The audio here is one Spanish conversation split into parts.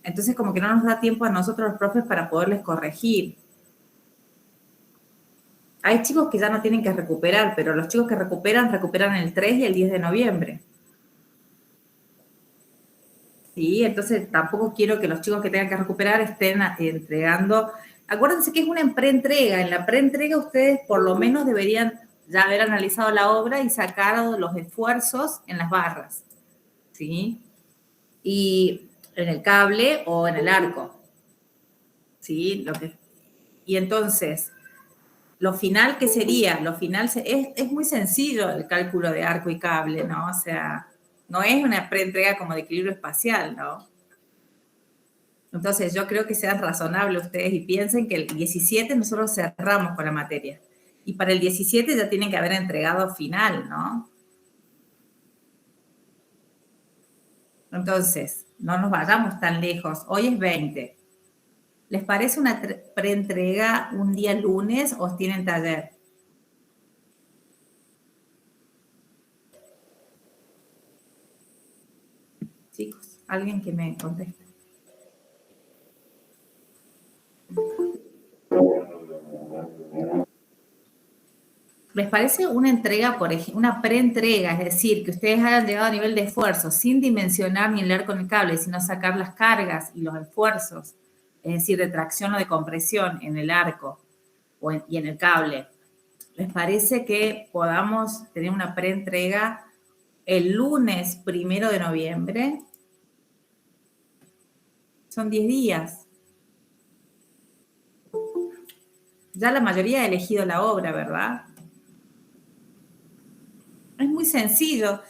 Entonces, como que no nos da tiempo a nosotros los profes para poderles corregir. Hay chicos que ya no tienen que recuperar, pero los chicos que recuperan el 3 y el 10 de noviembre. ¿Sí? Entonces, tampoco quiero que los chicos que tengan que recuperar estén entregando. Acuérdense que es una preentrega. En la preentrega ustedes por lo menos deberían ya haber analizado la obra y sacado los esfuerzos en las barras. ¿Sí? Y en el cable o en el arco. ¿Sí? Y entonces, lo final, ¿qué sería? Lo final es muy sencillo el cálculo de arco y cable, ¿no? O sea, no es una preentrega como de equilibrio espacial, ¿no? Entonces, yo creo que sean razonables ustedes y piensen que el 17 nosotros cerramos con la materia. Y para el 17 ya tienen que haber entregado final, ¿no? Entonces, no nos vayamos tan lejos. Hoy es 20. ¿Les parece una preentrega un día lunes o tienen taller? Chicos, alguien que me conteste. ¿Les parece una entrega, por ejemplo, una preentrega, es decir, que ustedes hayan llegado a nivel de esfuerzo sin dimensionar ni leer con el cable, sino sacar las cargas y los esfuerzos, es decir, de tracción o de compresión en el arco y en el cable? ¿Les parece que podamos tener una preentrega el lunes 1 de noviembre? Son 10 días. Ya la mayoría ha elegido la obra, ¿verdad? Es muy sencillo.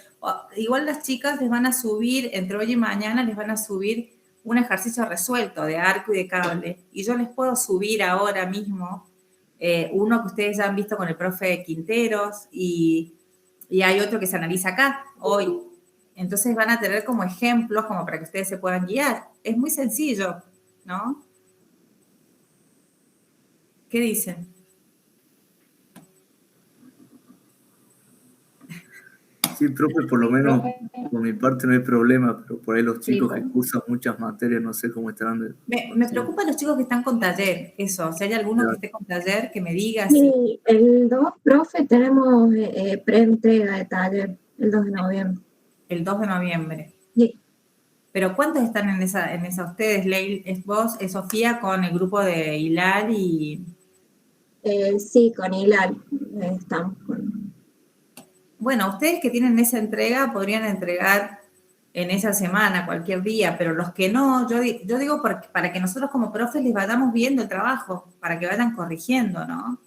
Igual las chicas les van a subir, entre hoy y mañana, les van a subir un ejercicio resuelto de arco y de cable. Y yo les puedo subir ahora mismo uno que ustedes ya han visto con el profe Quinteros y hay otro que se analiza acá, hoy. Entonces van a tener como ejemplos, como para que ustedes se puedan guiar. Es muy sencillo, ¿no? ¿Qué dicen? Sí, profe, por lo menos por mi parte no hay problema, pero por ahí los chicos que cursan muchas materias, no sé cómo estarán. Me preocupan los chicos que están con taller, eso. Si hay alguno que esté con taller, que me diga. Sí, el 2, profe, tenemos preentrega de taller, el 2 de noviembre. El 2 de noviembre. Sí. Pero ¿cuántos están en esa ustedes? Leil, es vos, es Sofía con el grupo de Hilar y... Sí, con Hilar estamos. Bueno, ustedes que tienen esa entrega podrían entregar en esa semana, cualquier día, pero los que no, yo digo para que nosotros como profes les vayamos viendo el trabajo, para que vayan corrigiendo, ¿no?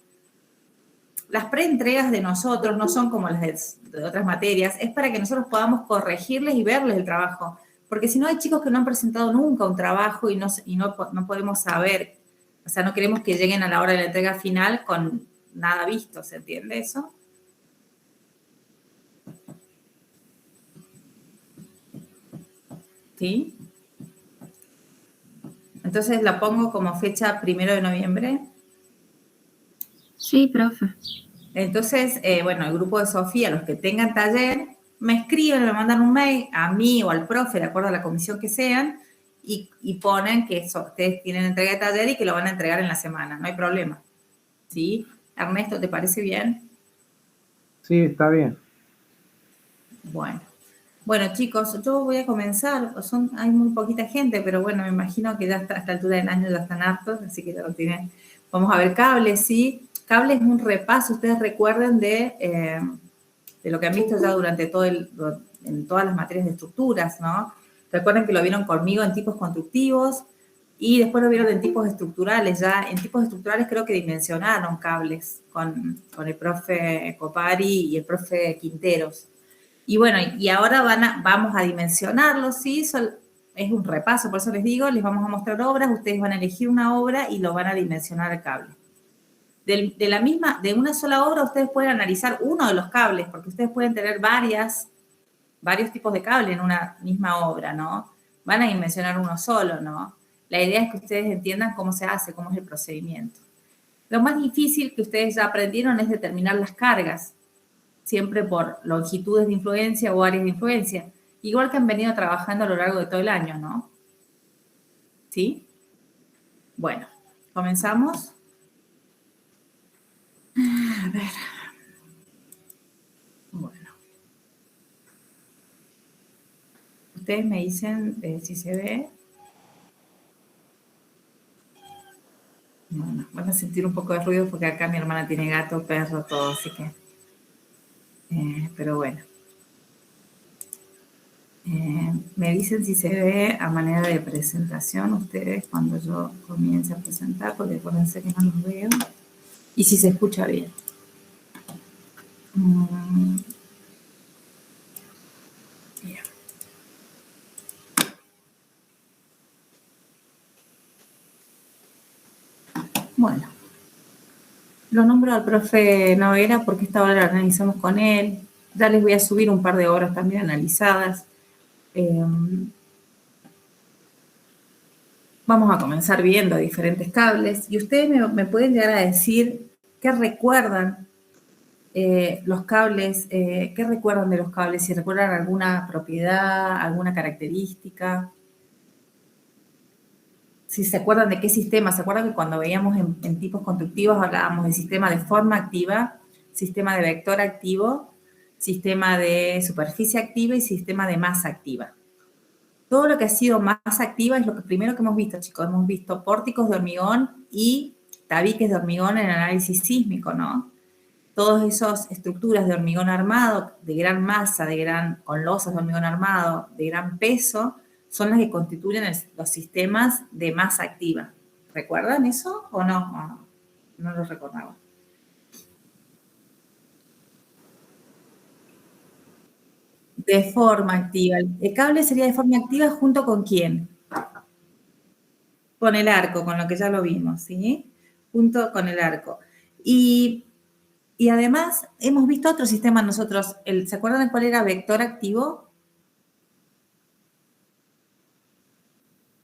Las preentregas de nosotros no son como las de otras materias, es para que nosotros podamos corregirles y verles el trabajo, porque si no hay chicos que no han presentado nunca un trabajo y no podemos saber, o sea, no queremos que lleguen a la hora de la entrega final con nada visto, ¿se entiende eso? ¿Sí? Entonces la pongo como fecha 1 de noviembre. Sí, profe. Entonces, bueno, el grupo de Sofía, los que tengan taller, me escriben, me mandan un mail a mí o al profe, de acuerdo a la comisión que sean, y ponen que ustedes tienen entrega de taller y que lo van a entregar en la semana, no hay problema. ¿Sí? Ernesto, ¿te parece bien? Sí, está bien. Bueno, chicos, yo voy a comenzar. Hay muy poquita gente, pero bueno, me imagino que ya a esta altura del año ya están hartos, así que ya lo tienen. Vamos a ver cables, ¿sí? Cables es un repaso, ustedes recuerden de lo que han visto ya durante en todas las materias de estructuras, ¿no? Recuerden que lo vieron conmigo en tipos constructivos y después lo vieron en tipos estructurales. Ya en tipos estructurales creo que dimensionaron cables con el profe Copari y el profe Quinteros. Y bueno, y ahora vamos a dimensionarlos, ¿sí? Es un repaso, por eso les digo, les vamos a mostrar obras, ustedes van a elegir una obra y lo van a dimensionar el cable. De una sola obra ustedes pueden analizar uno de los cables, porque ustedes pueden tener varios tipos de cable en una misma obra, ¿no? Van a dimensionar uno solo, ¿no? La idea es que ustedes entiendan cómo se hace, cómo es el procedimiento. Lo más difícil que ustedes ya aprendieron es determinar las cargas, siempre por longitudes de influencia o áreas de influencia, igual que han venido trabajando a lo largo de todo el año, ¿no? ¿Sí? Bueno, comenzamos. A ver. Bueno. Ustedes me dicen si se ve. Bueno, van a sentir un poco de ruido porque acá mi hermana tiene gato, perro, todo, así que... pero bueno. Me dicen si se ve a manera de presentación ustedes cuando yo comience a presentar, porque acuérdense que no los veo. Y si se escucha bien. Bien. Bueno. Lo nombro al profe Noguera porque esta hora la analizamos con él. Ya les voy a subir un par de horas también analizadas. Vamos a comenzar viendo diferentes cables y ustedes me pueden llegar a decir qué recuerdan los cables, qué recuerdan de los cables, si recuerdan alguna propiedad, alguna característica, si se acuerdan de qué sistema. ¿Se acuerdan que cuando veíamos en tipos conductivos hablábamos de sistema de forma activa, sistema de vector activo, sistema de superficie activa y sistema de masa activa? Todo lo que ha sido masa activa es lo primero que hemos visto, chicos. Hemos visto pórticos de hormigón y tabiques de hormigón en el análisis sísmico, ¿no? Todas esas estructuras de hormigón armado, de gran masa, con losas de hormigón armado, de gran peso, son las que constituyen los sistemas de masa activa. ¿Recuerdan eso o no? No lo recordaba. De forma activa. El cable sería de forma activa junto con ¿quién? Con el arco, con lo que ya lo vimos, ¿sí? Junto con el arco. Y además hemos visto otro sistema nosotros. ¿Se acuerdan de cuál era vector activo?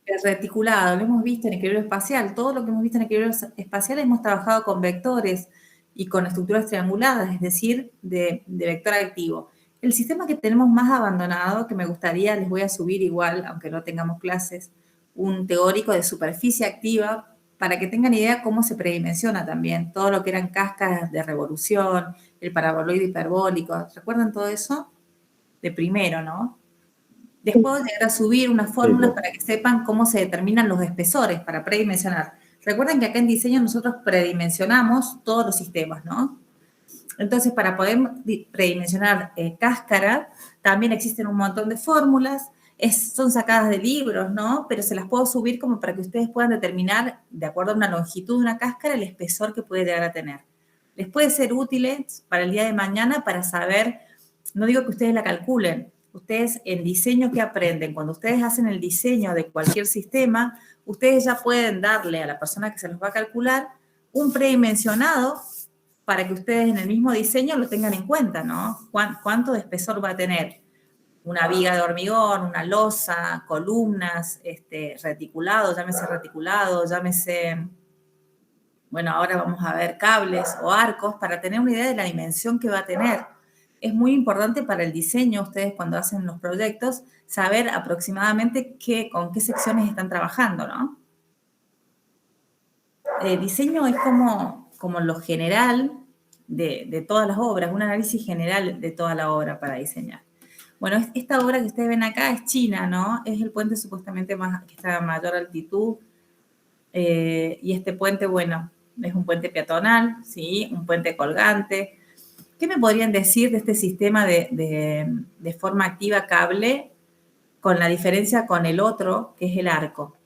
El reticulado, lo hemos visto en equilibrio espacial. Todo lo que hemos visto en equilibrio espacial hemos trabajado con vectores y con estructuras trianguladas, es decir, de vector activo. El sistema que tenemos más abandonado, que me gustaría, les voy a subir igual, aunque no tengamos clases, un teórico de superficie activa, para que tengan idea cómo se predimensiona también. Todo lo que eran cáscaras de revolución, el paraboloide hiperbólico. ¿Recuerdan todo eso? De primero, ¿no? Después voy a llegar a subir unas fórmulas para que sepan cómo se determinan los espesores para predimensionar. Recuerden que acá en diseño nosotros predimensionamos todos los sistemas, ¿no? Entonces, para poder predimensionar cáscara, también existen un montón de fórmulas. Son sacadas de libros, ¿no? Pero se las puedo subir como para que ustedes puedan determinar, de acuerdo a una longitud de una cáscara, el espesor que puede llegar a tener. Les puede ser útiles para el día de mañana para saber, no digo que ustedes la calculen, ustedes en diseño que aprenden, cuando ustedes hacen el diseño de cualquier sistema, ustedes ya pueden darle a la persona que se los va a calcular un predimensionado para que ustedes en el mismo diseño lo tengan en cuenta, ¿no? ¿Cuánto de espesor va a tener? Una viga de hormigón, una losa, columnas, reticulado, llámese, bueno, ahora vamos a ver cables o arcos para tener una idea de la dimensión que va a tener. Es muy importante para el diseño, ustedes cuando hacen los proyectos, saber aproximadamente con qué secciones están trabajando, ¿no? El diseño es como lo general de todas las obras, un análisis general de toda la obra para diseñar. Bueno, esta obra que ustedes ven acá es China, ¿no? Es el puente supuestamente que está a mayor altitud. Y este puente, bueno, es un puente peatonal, ¿sí? Un puente colgante. ¿Qué me podrían decir de este sistema de forma activa cable con la diferencia con el otro, que es el arco?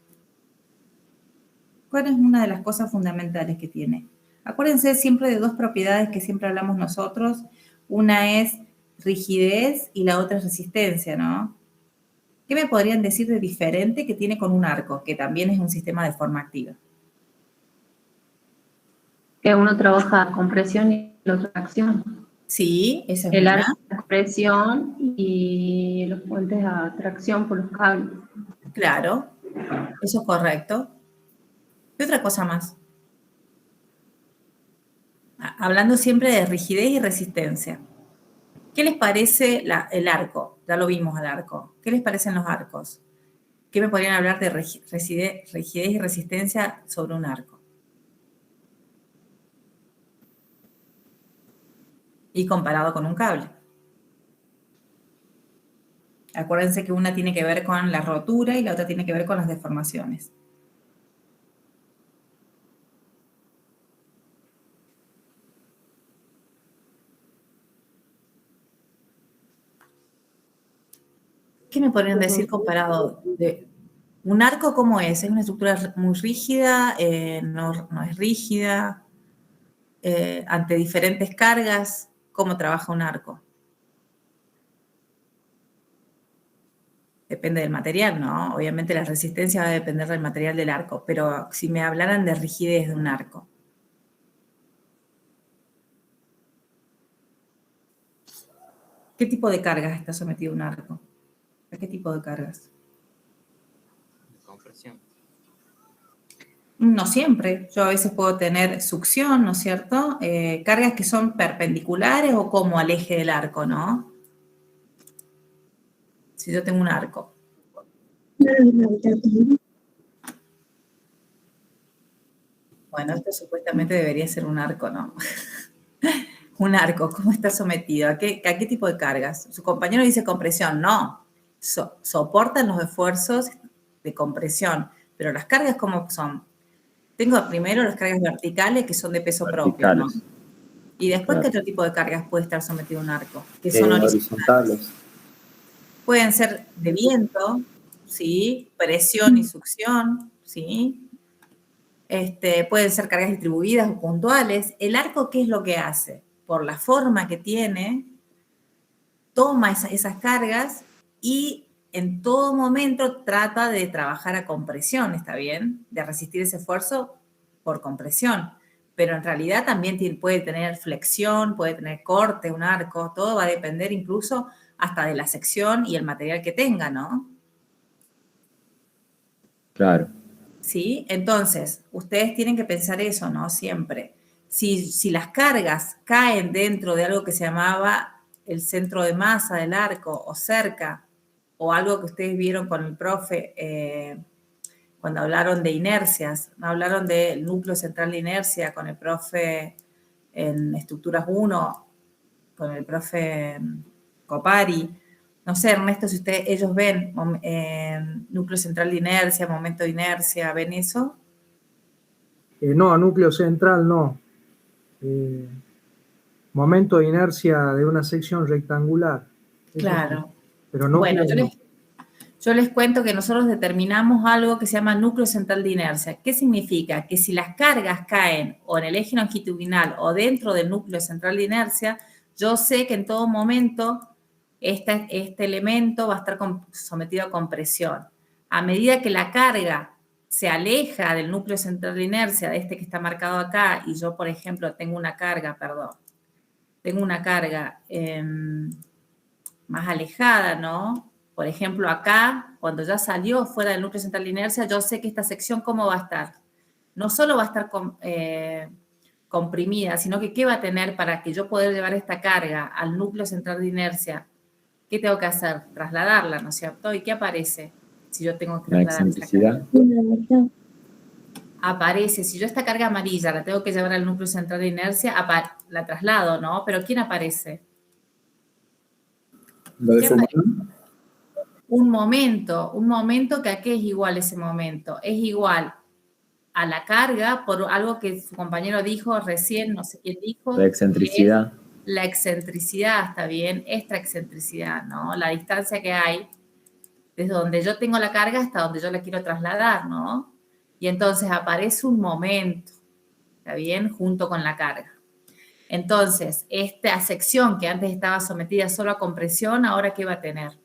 ¿Cuál es una de las cosas fundamentales que tiene? Acuérdense siempre de dos propiedades que siempre hablamos nosotros. Una es rigidez y la otra es resistencia, ¿no? ¿Qué me podrían decir de diferente que tiene con un arco, que también es un sistema de forma activa? Que uno trabaja con presión y el otro tracción. Sí, esa es el una. arco es presión y los puentes a tracción por los cables. Claro, eso es correcto. ¿Qué otra cosa más? Hablando siempre de rigidez y resistencia. ¿Qué les parece el arco? Ya lo vimos al arco. ¿Qué les parecen los arcos? ¿Qué me podrían hablar de rigidez y resistencia sobre un arco? Y comparado con un cable. Acuérdense que una tiene que ver con la rotura y la otra tiene que ver con las deformaciones. ¿Qué me podrían decir comparado de un arco? ¿Cómo es? ¿Es una estructura muy rígida? No es rígida. Ante diferentes cargas, ¿cómo trabaja un arco? Depende del material, ¿no? Obviamente la resistencia va a depender del material del arco, pero si me hablaran de rigidez de un arco. ¿Qué tipo de cargas está sometido un arco? ¿A qué tipo de cargas? Compresión. No siempre. Yo a veces puedo tener succión, ¿no es cierto? Cargas que son perpendiculares o como al eje del arco, ¿no? Si yo tengo un arco. Bueno, esto supuestamente debería ser un arco, ¿no? Un arco, ¿cómo está sometido? ¿A qué tipo de cargas? Su compañero dice compresión. No, soportan los esfuerzos de compresión, pero las cargas, ¿cómo son? Tengo primero las cargas verticales, que son de peso propio, ¿no? Y después, ¿qué otro tipo de cargas puede estar sometido un arco? Que son horizontales. Pueden ser de viento, ¿sí? Presión y succión, ¿sí? Pueden ser cargas distribuidas o puntuales. El arco, ¿qué es lo que hace? Por la forma que tiene, toma esas cargas y en todo momento trata de trabajar a compresión, ¿está bien? De resistir ese esfuerzo por compresión. Pero en realidad también puede tener flexión, puede tener corte, un arco, todo va a depender incluso hasta de la sección y el material que tenga, ¿no? Claro. ¿Sí? Entonces, ustedes tienen que pensar eso, ¿no? Siempre. Si las cargas caen dentro de algo que se llamaba el centro de masa del arco o cerca, o algo que ustedes vieron con el profe cuando hablaron de inercias, no hablaron del núcleo central de inercia con el profe en estructuras 1, con el profe Copari. No sé, Ernesto, si ellos ven núcleo central de inercia, momento de inercia, ¿ven eso? No, núcleo central no. Momento de inercia de una sección rectangular. Claro. Sí, pero no. Bueno, yo les cuento que nosotros determinamos algo que se llama núcleo central de inercia. ¿Qué significa? Que si las cargas caen o en el eje longitudinal o dentro del núcleo central de inercia, yo sé que en todo momento este elemento va a estar sometido a compresión. A medida que la carga se aleja del núcleo central de inercia, de este que está marcado acá, y yo, por ejemplo, tengo una carga más alejada, ¿no? Por ejemplo, acá, cuando ya salió fuera del núcleo central de inercia, yo sé que esta sección, ¿cómo va a estar? No solo va a estar comprimida, sino que ¿qué va a tener para que yo pueda llevar esta carga al núcleo central de inercia? ¿Qué tengo que hacer? Trasladarla, ¿no es cierto? ¿Y qué aparece si yo tengo que trasladar la excentricidad? Aparece, si yo esta carga amarilla la tengo que llevar al núcleo central de inercia, la traslado, ¿no? Pero ¿quién aparece? Un momento que a qué es igual ese momento. Es igual a la carga por algo que su compañero dijo recién, no sé quién dijo. La excentricidad. La excentricidad, está bien, esta excentricidad, ¿no? La distancia que hay desde donde yo tengo la carga hasta donde yo la quiero trasladar, ¿no? Y entonces aparece un momento, ¿está bien? Junto con la carga. Entonces, esta sección que antes estaba sometida solo a compresión, ¿ahora qué va a tener?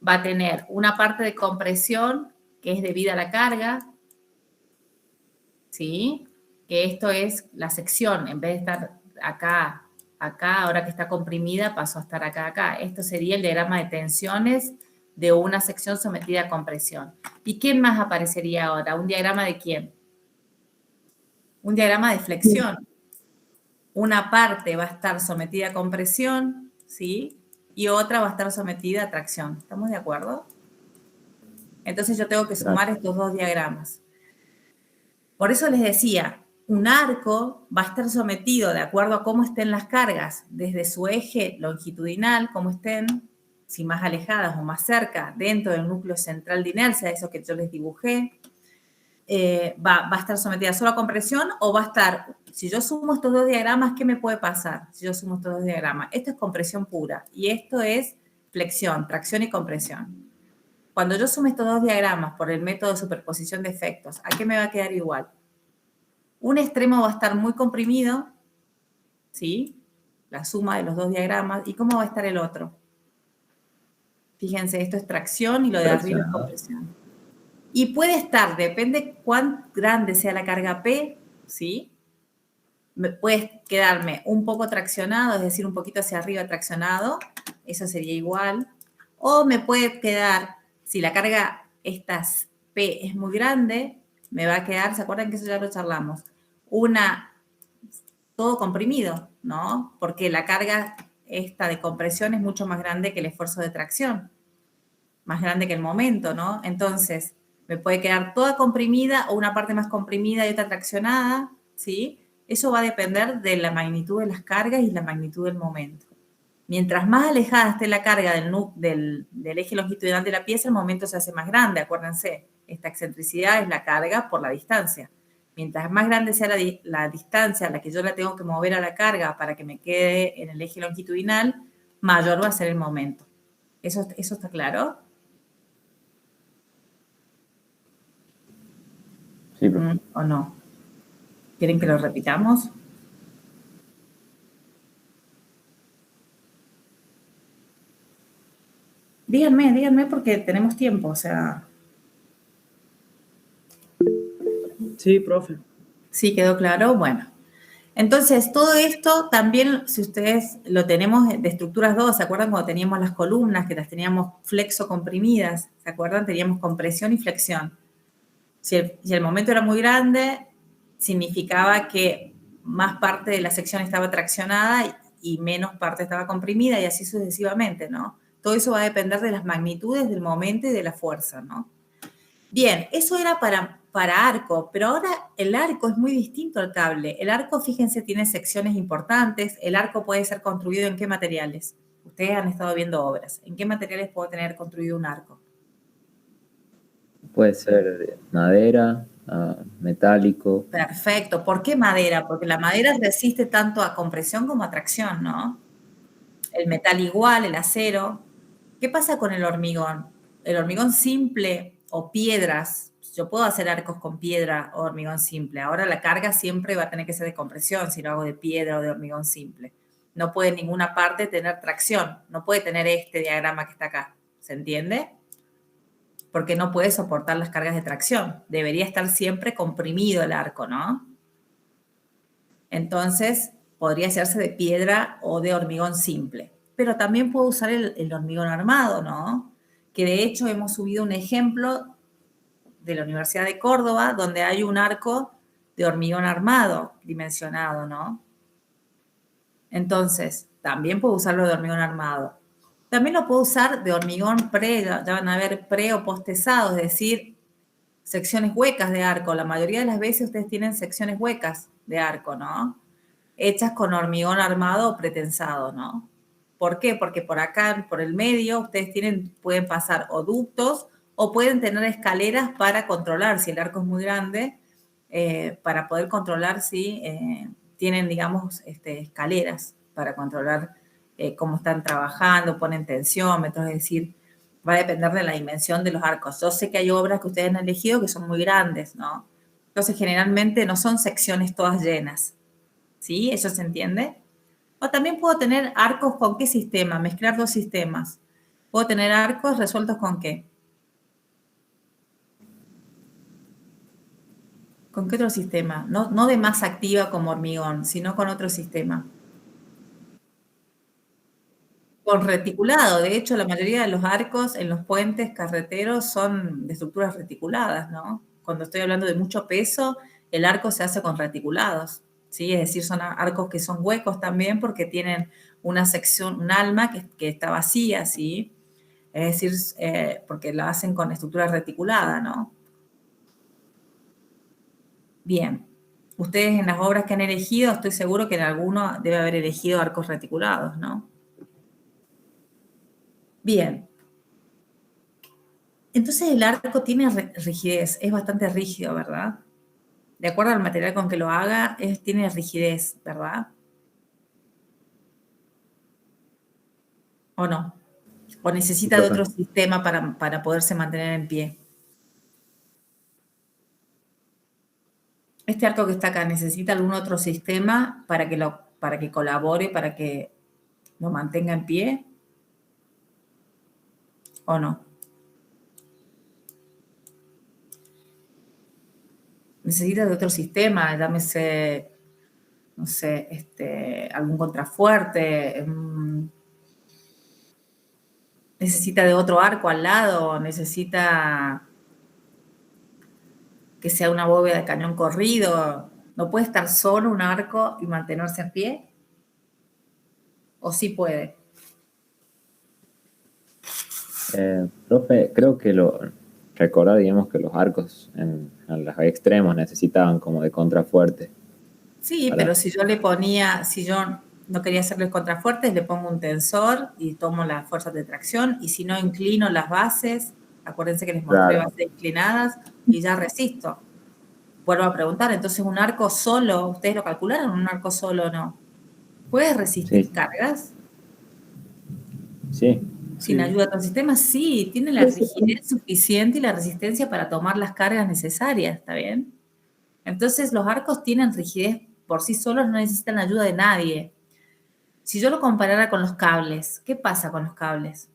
Va a tener una parte de compresión que es debida a la carga, ¿sí? Que esto es la sección, en vez de estar acá, ahora que está comprimida, pasó a estar acá. Esto sería el diagrama de tensiones de una sección sometida a compresión. ¿Y quién más aparecería ahora? ¿Un diagrama de quién? Un diagrama de flexión. Una parte va a estar sometida a compresión, ¿sí? Y otra va a estar sometida a tracción. ¿Estamos de acuerdo? Entonces yo tengo que sumar estos dos diagramas. Por eso les decía, un arco va a estar sometido de acuerdo a cómo estén las cargas desde su eje longitudinal, cómo estén, si más alejadas o más cerca, dentro del núcleo central de inercia, eso que yo les dibujé, va a estar sometida solo a compresión o va a estar, si yo sumo estos dos diagramas, ¿qué me puede pasar? Si yo sumo estos dos diagramas, esto es compresión pura y esto es flexión, tracción y compresión. Cuando yo sume estos dos diagramas por el método de superposición de efectos, ¿a qué me va a quedar igual? Un extremo va a estar muy comprimido, ¿sí? La suma de los dos diagramas. ¿Y cómo va a estar el otro? Fíjense, esto es tracción y lo de arriba es compresión. Y puede estar, depende cuán grande sea la carga P, ¿sí? Puede quedarme un poco traccionado, es decir, un poquito hacia arriba traccionado, eso sería igual. O me puede quedar, si la carga esta P es muy grande, me va a quedar, ¿se acuerdan que eso ya lo charlamos? Todo comprimido, ¿no? Porque la carga esta de compresión es mucho más grande que el esfuerzo de tracción, más grande que el momento, ¿no? Entonces, me puede quedar toda comprimida o una parte más comprimida y otra traccionada, ¿sí? Eso va a depender de la magnitud de las cargas y la magnitud del momento. Mientras más alejada esté la carga del eje longitudinal de la pieza, el momento se hace más grande, acuérdense. Esta excentricidad es la carga por la distancia. Mientras más grande sea la distancia a la que yo la tengo que mover a la carga para que me quede en el eje longitudinal, mayor va a ser el momento. ¿Eso está claro? Sí, profe. ¿O no? ¿Quieren que lo repitamos? Díganme porque tenemos tiempo, o sea... Sí, profe. ¿Sí quedó claro? Bueno. Entonces, todo esto también, si ustedes lo tenemos de estructuras 2, ¿se acuerdan cuando teníamos las columnas que las teníamos flexo comprimidas? ¿Se acuerdan? Teníamos compresión y flexión. Si el momento era muy grande, significaba que más parte de la sección estaba traccionada y menos parte estaba comprimida y así sucesivamente, ¿no? Todo eso va a depender de las magnitudes del momento y de la fuerza, ¿no? Bien, eso era para arco, pero ahora el arco es muy distinto al cable. El arco, fíjense, tiene secciones importantes. El arco puede ser construido ¿en qué materiales? Ustedes han estado viendo obras. ¿En qué materiales puedo tener construido un arco? Puede ser de madera, metálico. Perfecto. ¿Por qué madera? Porque la madera resiste tanto a compresión como a tracción, ¿no? El metal igual, el acero. ¿Qué pasa con el hormigón? El hormigón simple o piedras, yo puedo hacer arcos con piedra o hormigón simple. Ahora la carga siempre va a tener que ser de compresión si lo hago de piedra o de hormigón simple. No puede en ninguna parte tener tracción. No puede tener este diagrama que está acá. ¿Se entiende? Porque no puede soportar las cargas de tracción. Debería estar siempre comprimido el arco, ¿no? Entonces, podría hacerse de piedra o de hormigón simple. Pero también puedo usar el hormigón armado, ¿no? Que de hecho hemos subido un ejemplo de la Universidad de Córdoba donde hay un arco de hormigón armado dimensionado, ¿no? Entonces, también puedo usarlo de hormigón armado. También lo puedo usar de hormigón ya van a ver pre o postesado, es decir, secciones huecas de arco. La mayoría de las veces ustedes tienen secciones huecas de arco, ¿no? Hechas con hormigón armado o pretensado, ¿no? ¿Por qué? Porque por acá, por el medio, ustedes pueden pasar o ductos o pueden tener escaleras para controlar, si el arco es muy grande, para poder controlar si tienen, digamos, escaleras para controlar cómo están trabajando, ponen tensiómetros, es decir, va a depender de la dimensión de los arcos. Yo sé que hay obras que ustedes han elegido que son muy grandes, ¿no? Entonces, generalmente no son secciones todas llenas, ¿sí? ¿Eso se entiende? O también puedo tener arcos con qué sistema, mezclar dos sistemas. Puedo tener arcos resueltos con qué. ¿Con qué otro sistema? No de masa activa como hormigón, sino con otro sistema. Con reticulado. De hecho, la mayoría de los arcos en los puentes carreteros son de estructuras reticuladas, ¿no? Cuando estoy hablando de mucho peso, el arco se hace con reticulados, ¿sí? Es decir, son arcos que son huecos también porque tienen una sección, un alma que está vacía, ¿sí? Es decir, porque lo hacen con estructura reticulada, ¿no? Bien. Ustedes en las obras que han elegido, estoy seguro que en alguno debe haber elegido arcos reticulados, ¿no? Bien. Entonces el arco tiene rigidez, es bastante rígido, ¿verdad? De acuerdo al material con que lo haga, tiene rigidez, ¿verdad? ¿O no? ¿O necesita de otro sistema para poderse mantener en pie? Este arco que está acá, ¿necesita algún otro sistema para que colabore, para que lo mantenga en pie? ¿O no? Necesita de otro sistema, llámese, no sé, algún contrafuerte, necesita de otro arco al lado, necesita que sea una bóveda de cañón corrido. ¿No puede estar solo un arco y mantenerse a pie? ¿O sí puede? Profe, creo que recordar, digamos, que los arcos en los extremos necesitaban como de contrafuerte. Sí, pero si yo no quería hacerles contrafuertes, le pongo un tensor y tomo las fuerzas de tracción, y si no inclino las bases, acuérdense que les mostré bases inclinadas, y ya resisto. Vuelvo a preguntar, entonces un arco solo, ¿ustedes lo calcularon? ¿Un arco solo no? ¿Puede resistir cargas? Sí. ¿Sin ayuda de otro sistema? Sí, tiene la rigidez suficiente y la resistencia para tomar las cargas necesarias, ¿está bien? Entonces los arcos tienen rigidez por sí solos, no necesitan ayuda de nadie. Si yo lo comparara con los cables, ¿qué pasa con los cables?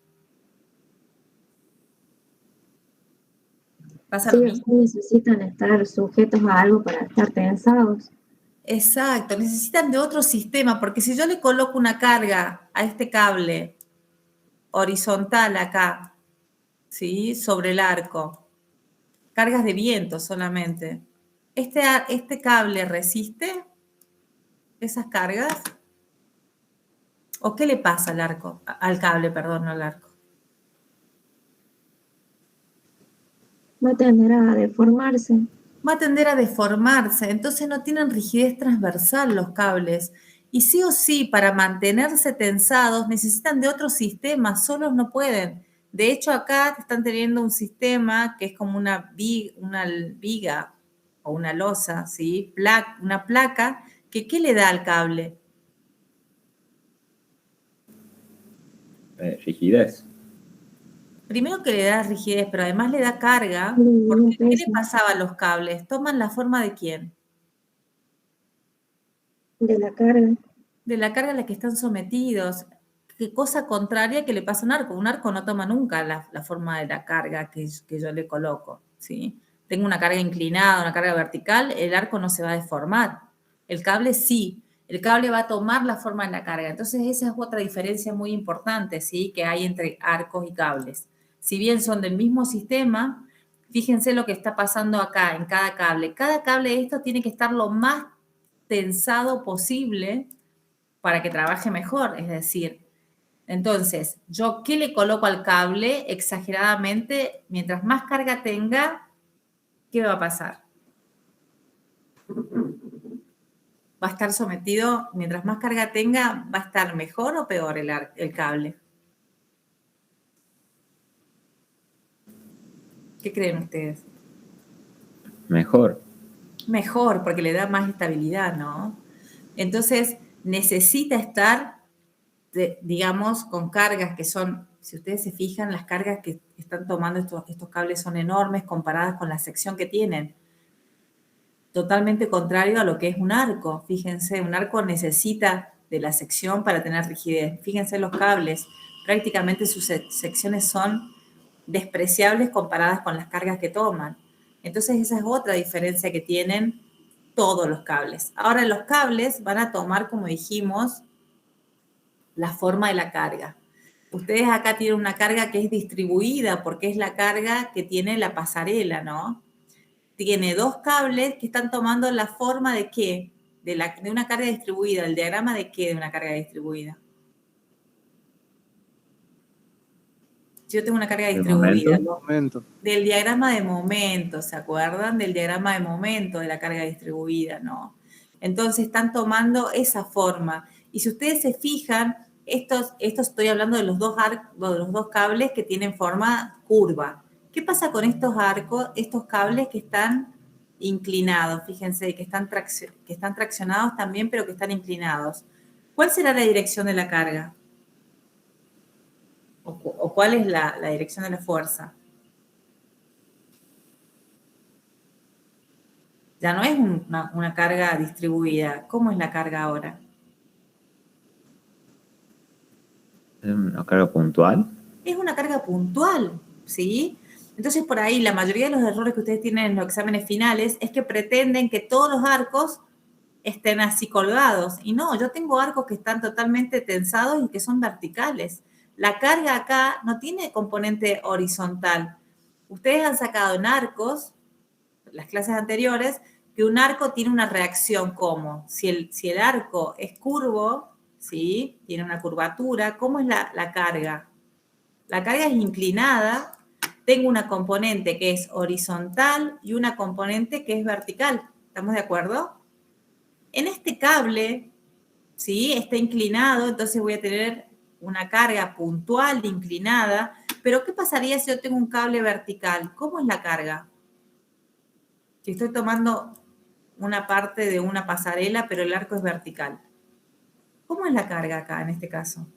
¿Pasa lo mismo? Necesitan estar sujetos a algo para estar tensados. Exacto, necesitan de otro sistema, porque si yo le coloco una carga a este cable horizontal acá, ¿sí? Sobre el arco, cargas de viento solamente, ¿este cable resiste esas cargas? ¿O qué le pasa al cable, perdón, no al arco? Va a tender a deformarse. Va a tender a deformarse, entonces no tienen rigidez transversal los cables. Y sí o sí, para mantenerse tensados, necesitan de otro sistema, solos no pueden. De hecho, acá están teniendo un sistema que es como una viga o una losa, ¿sí? Una placa, que ¿qué le da al cable? Rigidez. Primero que le da rigidez, pero además le da carga, porque ¿qué le pasaba a los cables? ¿Toman la forma de quién? De la carga. De la carga a la que están sometidos. Qué cosa contraria que le pasa a un arco. Un arco no toma nunca la forma de la carga que yo le coloco, ¿sí? Tengo una carga inclinada, una carga vertical, el arco no se va a deformar. El cable sí. El cable va a tomar la forma de la carga. Entonces esa es otra diferencia muy importante, ¿sí? Que hay entre arcos y cables. Si bien son del mismo sistema, fíjense lo que está pasando acá en cada cable. Cada cable de esto tiene que estar lo más tensado posible para que trabaje mejor. Es decir, entonces, ¿yo qué le coloco al cable exageradamente? Mientras más carga tenga, ¿qué va a pasar? ¿Va a estar sometido? Mientras más carga tenga, ¿va a estar mejor o peor el cable? ¿Qué creen ustedes? Mejor. Mejor, porque le da más estabilidad, ¿no? Entonces, necesita estar, digamos, con cargas que son, si ustedes se fijan, las cargas que están tomando estos cables son enormes comparadas con la sección que tienen. Totalmente contrario a lo que es un arco. Fíjense, un arco necesita de la sección para tener rigidez. Fíjense los cables, prácticamente sus secciones son despreciables comparadas con las cargas que toman. Entonces esa es otra diferencia que tienen todos los cables. Ahora los cables van a tomar, como dijimos, la forma de la carga. Ustedes acá tienen una carga que es distribuida porque es la carga que tiene la pasarela, ¿no? Tiene dos cables que están tomando la forma de ¿qué? De una carga distribuida. ¿El diagrama de qué de una carga distribuida? Si yo tengo una carga ¿De distribuida, momento? del diagrama de momento, ¿se acuerdan? Del diagrama de momento de la carga distribuida, ¿no? Entonces están tomando esa forma. Y si ustedes se fijan, estos estoy hablando de los dos cables que tienen forma curva. ¿Qué pasa con estos estos cables que están inclinados? Fíjense, que están traccionados también, pero que están inclinados. ¿Cuál será la dirección de la carga? ¿O cuál es la dirección de la fuerza? Ya no es una carga distribuida. ¿Cómo es la carga ahora? ¿Es una carga puntual? Es una carga puntual, ¿sí? Entonces, por ahí, la mayoría de los errores que ustedes tienen en los exámenes finales es que pretenden que todos los arcos estén así colgados. Y no, yo tengo arcos que están totalmente tensados y que son verticales. La carga acá no tiene componente horizontal. Ustedes han sacado en arcos, las clases anteriores, que un arco tiene una reacción como, si el arco es curvo, ¿sí? Tiene una curvatura, ¿cómo es la carga? La carga es inclinada, tengo una componente que es horizontal y una componente que es vertical. ¿Estamos de acuerdo? En este cable, ¿sí? Está inclinado, entonces voy a tener una carga puntual inclinada, pero ¿qué pasaría si yo tengo un cable vertical? ¿Cómo es la carga? Si estoy tomando una parte de una pasarela, pero el arco es vertical. ¿Cómo es la carga acá en este caso?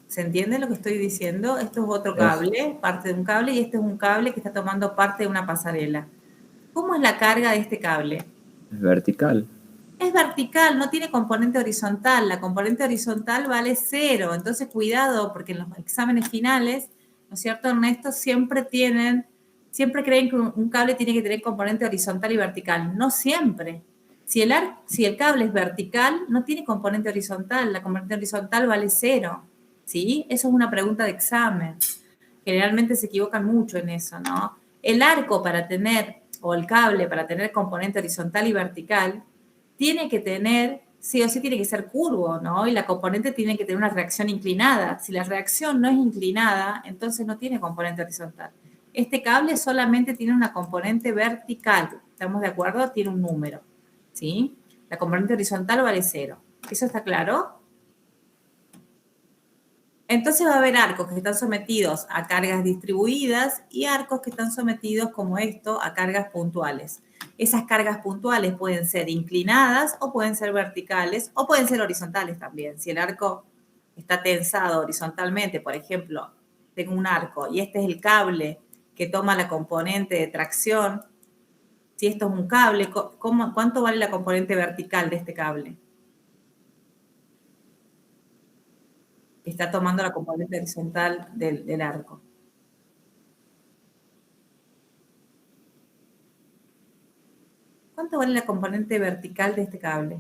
¿Se entiende lo que estoy diciendo? Esto es otro cable, parte de un cable, y este es un cable que está tomando parte de una pasarela. ¿Cómo es la carga de este cable? Es vertical. Es vertical, no tiene componente horizontal. La componente horizontal vale 0. Entonces, cuidado, porque en los exámenes finales, ¿no es cierto, Ernesto? Siempre creen que un cable tiene que tener componente horizontal y vertical. No siempre. Si el cable es vertical, no tiene componente horizontal. La componente horizontal vale 0. ¿Sí? Eso es una pregunta de examen. Generalmente se equivocan mucho en eso, ¿no? El arco o el cable para tener componente horizontal y vertical, tiene que tener, sí o sí tiene que ser curvo, ¿no? Y la componente tiene que tener una reacción inclinada. Si la reacción no es inclinada, entonces no tiene componente horizontal. Este cable solamente tiene una componente vertical. ¿Estamos de acuerdo? Tiene un número, ¿sí? La componente horizontal vale 0. ¿Eso está claro? Entonces va a haber arcos que están sometidos a cargas distribuidas y arcos que están sometidos, como esto, a cargas puntuales. Esas cargas puntuales pueden ser inclinadas o pueden ser verticales o pueden ser horizontales también. Si el arco está tensado horizontalmente, por ejemplo, tengo un arco y este es el cable que toma la componente de tracción. Si esto es un cable, ¿cuánto vale la componente vertical de este cable? Está tomando la componente horizontal del arco. ¿Cuánto vale la componente vertical de este cable?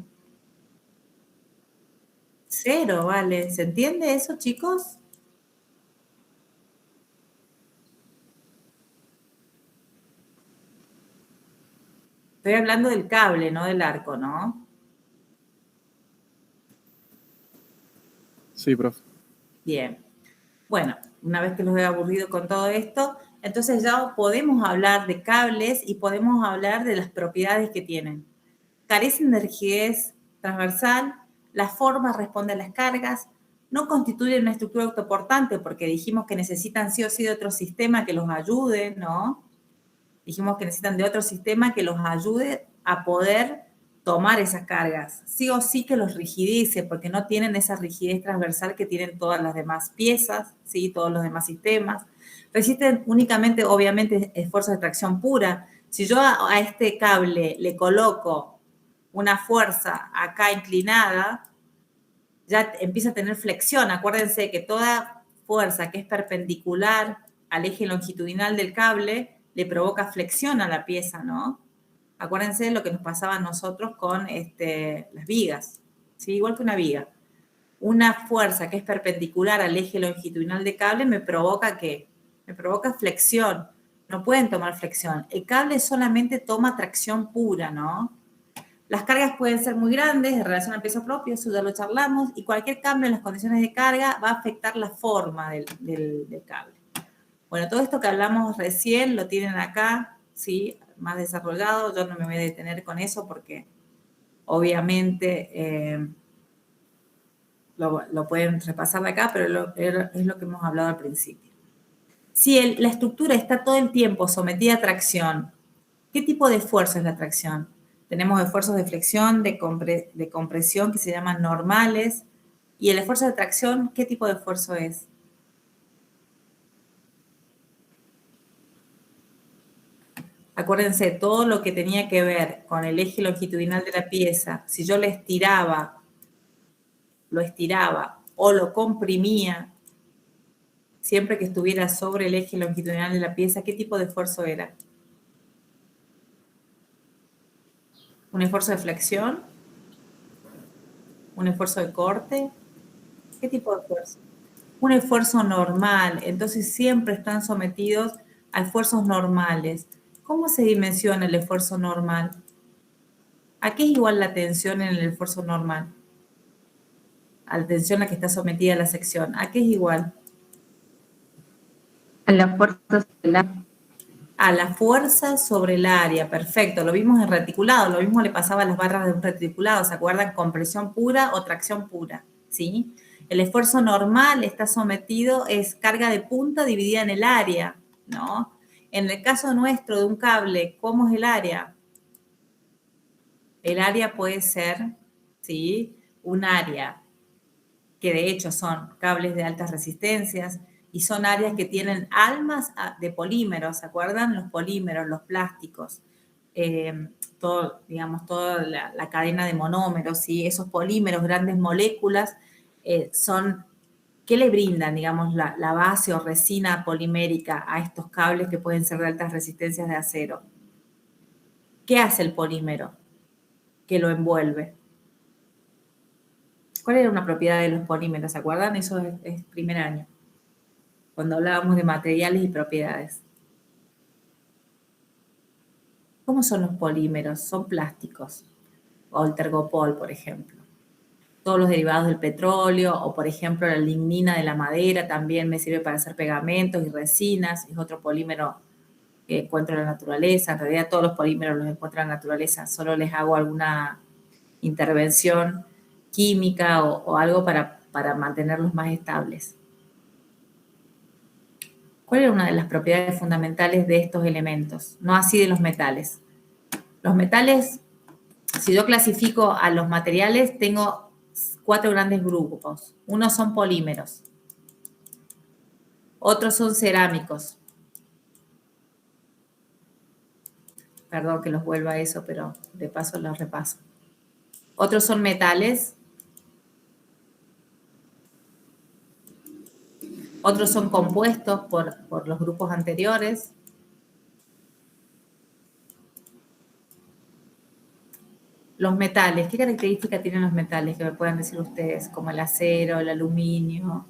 0 vale. ¿Se entiende eso, chicos? Estoy hablando del cable, no del arco, ¿no? Sí, profe. Bien. Bueno, una vez que los he aburrido con todo esto, entonces ya podemos hablar de cables y podemos hablar de las propiedades que tienen. Carecen de rigidez transversal, la forma responde a las cargas, no constituyen una estructura autoportante porque dijimos que necesitan sí o sí de otro sistema que los ayude, ¿no? Dijimos que necesitan de otro sistema que los ayude a poder tomar esas cargas. Sí o sí que los rigidice, porque no tienen esa rigidez transversal que tienen todas las demás piezas, ¿sí? Todos los demás sistemas. Resisten únicamente, obviamente, esfuerzos de tracción pura. Si yo a este cable le coloco una fuerza acá inclinada, ya empieza a tener flexión. Acuérdense que toda fuerza que es perpendicular al eje longitudinal del cable le provoca flexión a la pieza, ¿no? Acuérdense de lo que nos pasaba a nosotros con las vigas, ¿sí? Igual que una viga. Una fuerza que es perpendicular al eje longitudinal del cable me provoca ¿qué? Me provoca flexión. No pueden tomar flexión. El cable solamente toma tracción pura, ¿no? Las cargas pueden ser muy grandes en relación al peso propio, eso ya lo charlamos, y cualquier cambio en las condiciones de carga va a afectar la forma del cable. Bueno, todo esto que hablamos recién lo tienen acá, ¿sí? Más desarrollado. Yo no me voy a detener con eso porque obviamente lo pueden repasar de acá, pero es lo que hemos hablado al principio. Si la estructura está todo el tiempo sometida a tracción, ¿qué tipo de esfuerzo es la tracción? Tenemos esfuerzos de flexión, de compresión, que se llaman normales. ¿Y el esfuerzo de tracción, qué tipo de esfuerzo es? Acuérdense, todo lo que tenía que ver con el eje longitudinal de la pieza, si yo lo estiraba o lo comprimía, siempre que estuviera sobre el eje longitudinal de la pieza, ¿qué tipo de esfuerzo era? ¿Un esfuerzo de flexión? ¿Un esfuerzo de corte? ¿Qué tipo de esfuerzo? Un esfuerzo normal. Entonces siempre están sometidos a esfuerzos normales. ¿Cómo se dimensiona el esfuerzo normal? ¿A qué es igual la tensión en el esfuerzo normal? A la tensión a la que está sometida la sección. ¿A qué es igual? A la fuerza sobre el área. A la fuerza sobre el área. Perfecto. Lo vimos en reticulado. Lo mismo le pasaba a las barras de un reticulado. ¿Se acuerdan? Compresión pura o tracción pura. ¿Sí? El esfuerzo normal está sometido, es carga de punta dividida en el área, ¿no? En el caso nuestro de un cable, ¿cómo es el área? El área puede ser, ¿sí? Un área que de hecho son cables de altas resistencias y son áreas que tienen almas de polímeros, ¿se acuerdan? Los polímeros, los plásticos, toda la cadena de monómeros, ¿sí? Esos polímeros, grandes moléculas, son, ¿qué le brindan, digamos, la base o resina polimérica a estos cables que pueden ser de altas resistencias de acero? ¿Qué hace el polímero que lo envuelve? ¿Cuál era una propiedad de los polímeros? ¿Se acuerdan? Eso es primer año, cuando hablábamos de materiales y propiedades. ¿Cómo son los polímeros? Son plásticos, o el tergopol, por ejemplo. Todos los derivados del petróleo, o por ejemplo la lignina de la madera también me sirve para hacer pegamentos y resinas, es otro polímero que encuentro en la naturaleza. En realidad todos los polímeros los encuentro en la naturaleza, solo les hago alguna intervención química o algo para mantenerlos más estables. ¿Cuál era una de las propiedades fundamentales de estos elementos? No así de los metales. Los metales, si yo clasifico a los materiales, tengo 4 grandes grupos. Unos son polímeros, otros son cerámicos. Perdón que los vuelva a eso, pero de paso los repaso. Otros son metales. Otros son compuestos por los grupos anteriores. Los metales, ¿qué características tienen los metales que me puedan decir ustedes? Como el acero, el aluminio.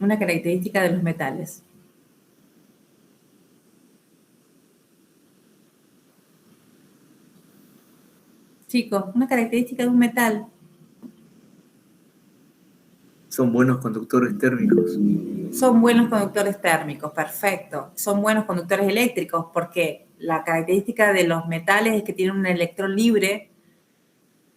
Una característica de los metales. Chicos, una característica de un metal. Son buenos conductores térmicos. Son buenos conductores térmicos, perfecto. Son buenos conductores eléctricos porque la característica de los metales es que tienen un electrón libre,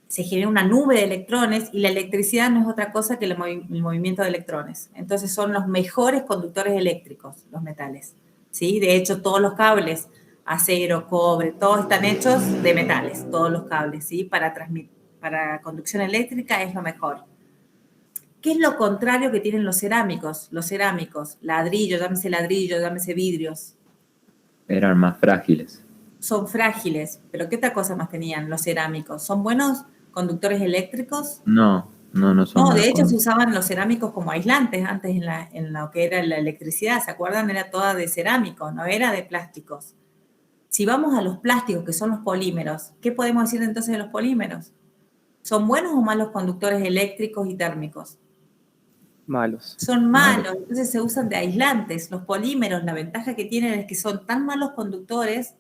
se genera una nube de electrones y la electricidad no es otra cosa que el movimiento de electrones. Entonces son los mejores conductores eléctricos, los metales. ¿Sí? De hecho, todos los cables, acero, cobre, todos están hechos de metales, todos los cables, ¿sí? Para conducción eléctrica es lo mejor. ¿Qué es lo contrario que tienen los cerámicos? Los cerámicos, ladrillo, llámese vidrios. Eran más frágiles. Son frágiles, pero ¿qué otra cosa más tenían los cerámicos? ¿Son buenos conductores eléctricos? No son. No, de hecho se usaban los cerámicos como aislantes antes en lo que era la electricidad, ¿se acuerdan? Era toda de cerámico, no era de plásticos. Si vamos a los plásticos, que son los polímeros, ¿qué podemos decir entonces de los polímeros? ¿Son buenos o malos conductores eléctricos y térmicos? malos. Son malos, entonces se usan de aislantes. Los polímeros, la ventaja que tienen es que son tan malos conductores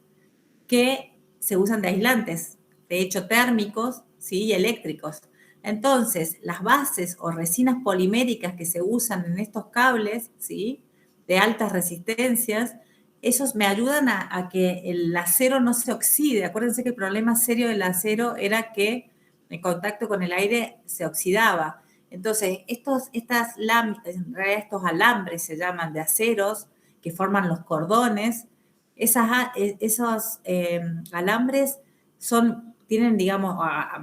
que se usan de aislantes, de hecho térmicos, ¿sí? Y eléctricos. Entonces, las bases o resinas poliméricas que se usan en estos cables, ¿sí? De altas resistencias, esos me ayudan a que el acero no se oxide. Acuérdense que el problema serio del acero era que en contacto con el aire se oxidaba. Entonces, estos alambres se llaman de aceros que forman los cordones. Esos alambres tienen, digamos,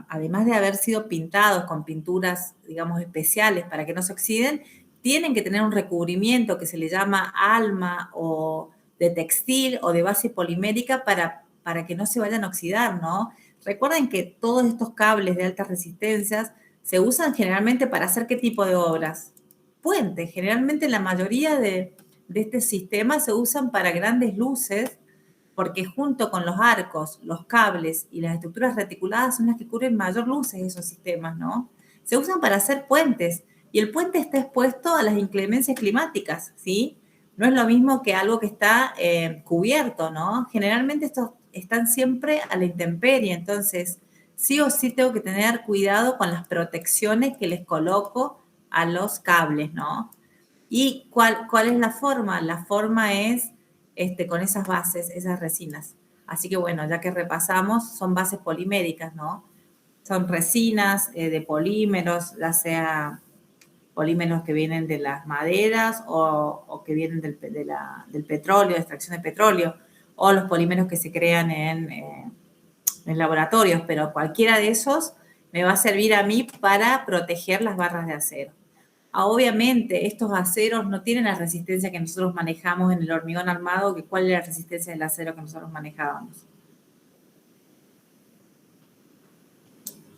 además de haber sido pintados con pinturas, digamos, especiales para que no se oxiden, tienen que tener un recubrimiento que se le llama alma o de textil o de base polimérica para que no se vayan a oxidar, ¿no? Recuerden que todos estos cables de altas resistencias se usan generalmente para hacer ¿qué tipo de obras? Puentes. Generalmente la mayoría de este sistema se usan para grandes luces, porque junto con los arcos, los cables y las estructuras reticuladas son las que cubren mayor luces de esos sistemas, ¿no? Se usan para hacer puentes, y el puente está expuesto a las inclemencias climáticas, ¿sí? No es lo mismo que algo que está cubierto, ¿no? Generalmente estos están siempre a la intemperie, entonces sí o sí tengo que tener cuidado con las protecciones que les coloco a los cables, ¿no? ¿Y cuál es la forma? La forma es con esas bases, esas resinas. Así que bueno, ya que repasamos, son bases poliméricas, ¿no? Son resinas de polímeros, ya sea polímeros que vienen de las maderas o que vienen del petróleo, de extracción de petróleo, o los polímeros que se crean en laboratorios, pero cualquiera de esos me va a servir a mí para proteger las barras de acero. Obviamente, estos aceros no tienen la resistencia que nosotros manejamos en el hormigón armado, que ¿cuál es la resistencia del acero que nosotros manejábamos?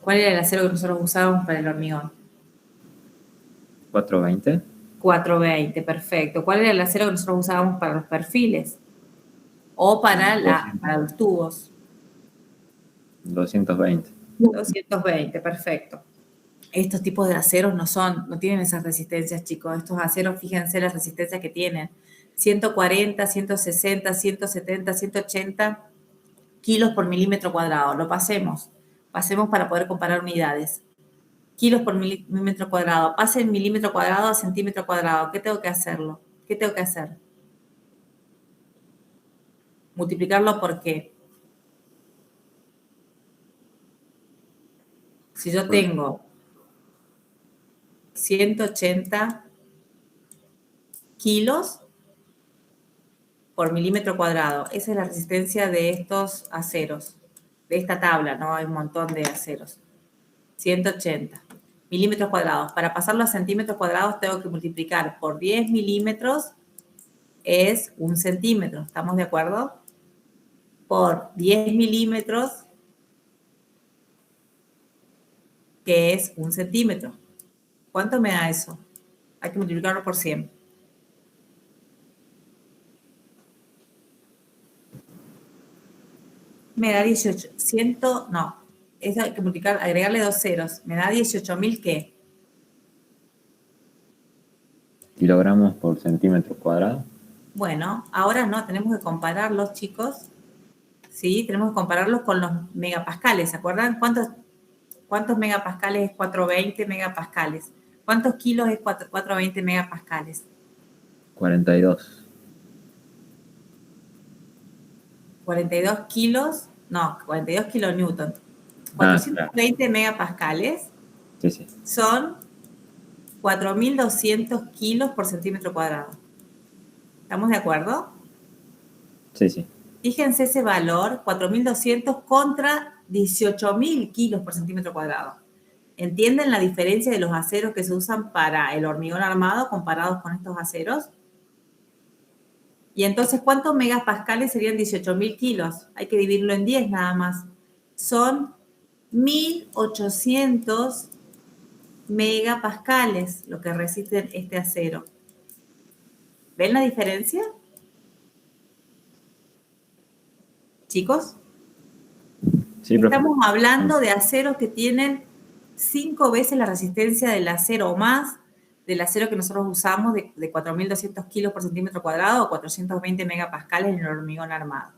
¿Cuál era el acero que nosotros usábamos para el hormigón? 420. 420, perfecto. ¿Cuál era el acero que nosotros usábamos para los perfiles? O para los tubos. 220. 220, perfecto. Estos tipos de aceros no tienen esas resistencias, chicos. Estos aceros, fíjense las resistencias que tienen. 140, 160, 170, 180 kilos por milímetro cuadrado. Lo pasemos para poder comparar unidades. Kilos por milímetro cuadrado. Pasen milímetro cuadrado a centímetro cuadrado. ¿Qué tengo que hacerlo? ¿Qué tengo que hacer? Multiplicarlo por qué. Si yo tengo 180 kilos por milímetro cuadrado. Esa es la resistencia de estos aceros, de esta tabla, ¿no? Hay un montón de aceros. 180 milímetros cuadrados. Para pasarlo a centímetros cuadrados tengo que multiplicar por 10 milímetros, es 1 centímetro. ¿Estamos de acuerdo? Por 10 milímetros, que es 1 centímetro. ¿Cuánto me da eso? Hay que multiplicarlo por 100. Me da 18. Eso hay que multiplicar, agregarle 2 ceros. Me da 18.000, ¿qué? Kilogramos por centímetro cuadrado. Bueno, ahora no, tenemos que compararlos, chicos. Sí, tenemos que compararlos con los megapascales. ¿Se acuerdan? ¿Cuántos megapascales es 420 megapascales? ¿Cuántos kilos es 420 megapascales? 42. 42 kilos, no, 42 kilonewton. 420 megapascales Sí. son 4.200 kilos por centímetro cuadrado. ¿Estamos de acuerdo? Sí. Fíjense ese valor, 4.200 contra 18.000 kilos por centímetro cuadrado. ¿Entienden la diferencia de los aceros que se usan para el hormigón armado comparados con estos aceros? Y entonces, ¿cuántos megapascales serían 18.000 kilos? Hay que dividirlo en 10 nada más. Son 1.800 megapascales lo que resiste este acero. ¿Ven la diferencia? Chicos, Sí, profe. estamos hablando de aceros que tienen 5 veces la resistencia del acero o más del acero que nosotros usamos de 4.200 kilos por centímetro cuadrado o 420 megapascales en el hormigón armado.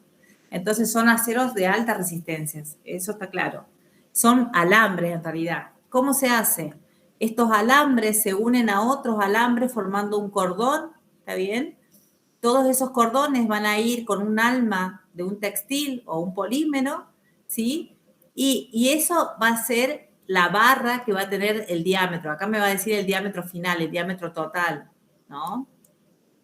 Entonces son aceros de alta resistencia, eso está claro. Son alambres en realidad. ¿Cómo se hace? Estos alambres se unen a otros alambres formando un cordón, ¿está bien? Todos esos cordones van a ir con un alma de un textil o un polímero, ¿sí? Y eso va a ser la barra que va a tener el diámetro. Acá me va a decir el diámetro final, el diámetro total, ¿no?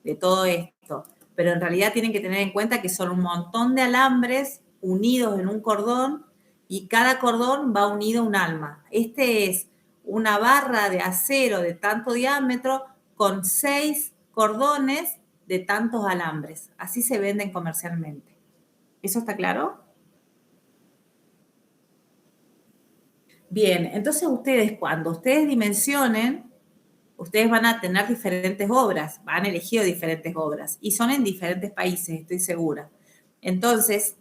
De todo esto. Pero en realidad tienen que tener en cuenta que son un montón de alambres unidos en un cordón y cada cordón va unido a un alma. Este es una barra de acero de tanto diámetro con 6 cordones de tantos alambres. Así se venden comercialmente. ¿Eso está claro? Bien, entonces ustedes, cuando ustedes dimensionen, ustedes van a tener diferentes obras, han elegido diferentes obras y son en diferentes países, estoy segura. Entonces,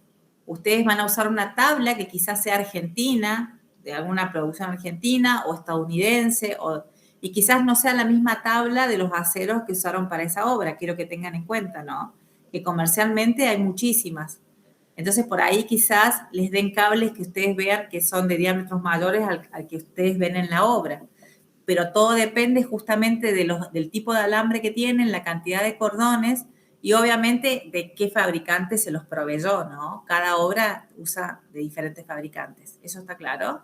ustedes van a usar una tabla que quizás sea argentina, de alguna producción argentina o estadounidense, y quizás no sea la misma tabla de los aceros que usaron para esa obra, quiero que tengan en cuenta, ¿no? Que comercialmente hay muchísimas. Entonces, por ahí quizás les den cables que ustedes vean que son de diámetros mayores al que ustedes ven en la obra. Pero todo depende justamente del tipo de alambre que tienen, la cantidad de cordones y obviamente de qué fabricante se los proveyó, ¿no? Cada obra usa de diferentes fabricantes. ¿Eso está claro?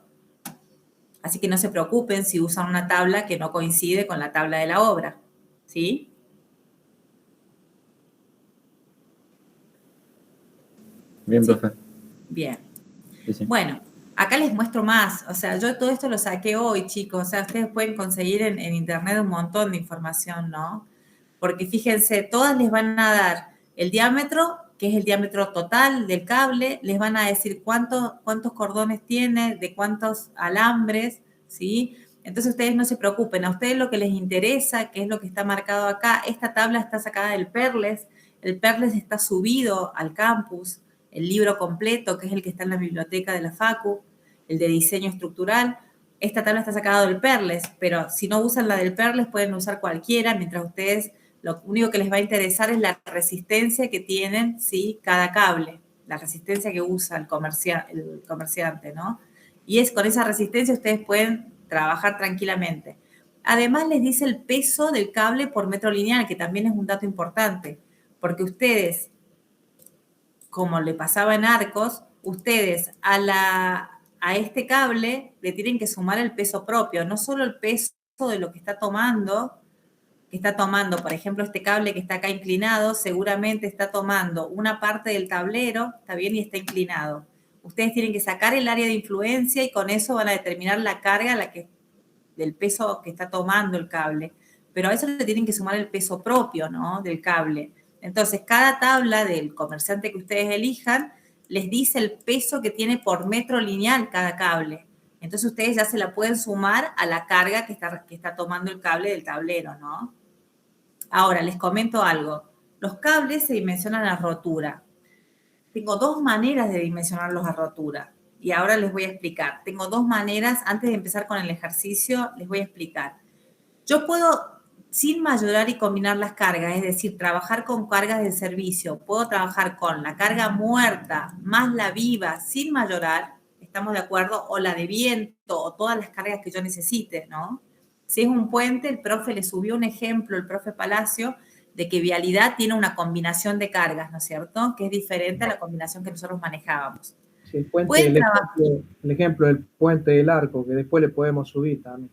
Así que no se preocupen si usan una tabla que no coincide con la tabla de la obra, ¿sí? Bien, Sí. profe. Bien. Sí. Bueno, acá les muestro más. O sea, yo todo esto lo saqué hoy, chicos. O sea, ustedes pueden conseguir en internet un montón de información, ¿no? Porque fíjense, todas les van a dar el diámetro, que es el diámetro total del cable, les van a decir cuántos cordones tiene, de cuántos alambres, ¿sí? Entonces ustedes no se preocupen, a ustedes lo que les interesa, que es lo que está marcado acá, esta tabla está sacada del Perles, el Perles está subido al campus, el libro completo, que es el que está en la biblioteca de la Facu, el de diseño estructural. Esta tabla está sacada del Perles, pero si no usan la del Perles pueden usar cualquiera, mientras ustedes lo único que les va a interesar es la resistencia que tienen, ¿sí? Cada cable, la resistencia que usa el comerciante, ¿no? Y es con esa resistencia ustedes pueden trabajar tranquilamente. Además les dice el peso del cable por metro lineal, que también es un dato importante, porque ustedes, como le pasaba en Arcos, ustedes a este cable le tienen que sumar el peso propio, no solo el peso de lo que está tomando, por ejemplo, este cable que está acá inclinado, seguramente está tomando una parte del tablero, ¿está bien? Y está inclinado. Ustedes tienen que sacar el área de influencia y con eso van a determinar la carga del peso que está tomando el cable. Pero a eso le tienen que sumar el peso propio, ¿no? Del cable. Entonces, cada tabla del comerciante que ustedes elijan les dice el peso que tiene por metro lineal cada cable. Entonces, ustedes ya se la pueden sumar a la carga que está tomando el cable del tablero, ¿no? Ahora, les comento algo. Los cables se dimensionan a rotura. Tengo 2 maneras de dimensionarlos a rotura. Y ahora les voy a explicar. Tengo 2 maneras. Antes de empezar con el ejercicio, les voy a explicar. Yo puedo, sin mayorar y combinar las cargas, es decir, trabajar con cargas de servicio. Puedo trabajar con la carga muerta más la viva sin mayorar. ¿Estamos de acuerdo? O la de viento o todas las cargas que yo necesite, ¿no? Si es un puente, el profe le subió un ejemplo, el profe Palacio, de que vialidad tiene una combinación de cargas, ¿no es cierto? Que es diferente a la combinación que nosotros manejábamos. Sí, el ejemplo del puente del Arco, que después le podemos subir también.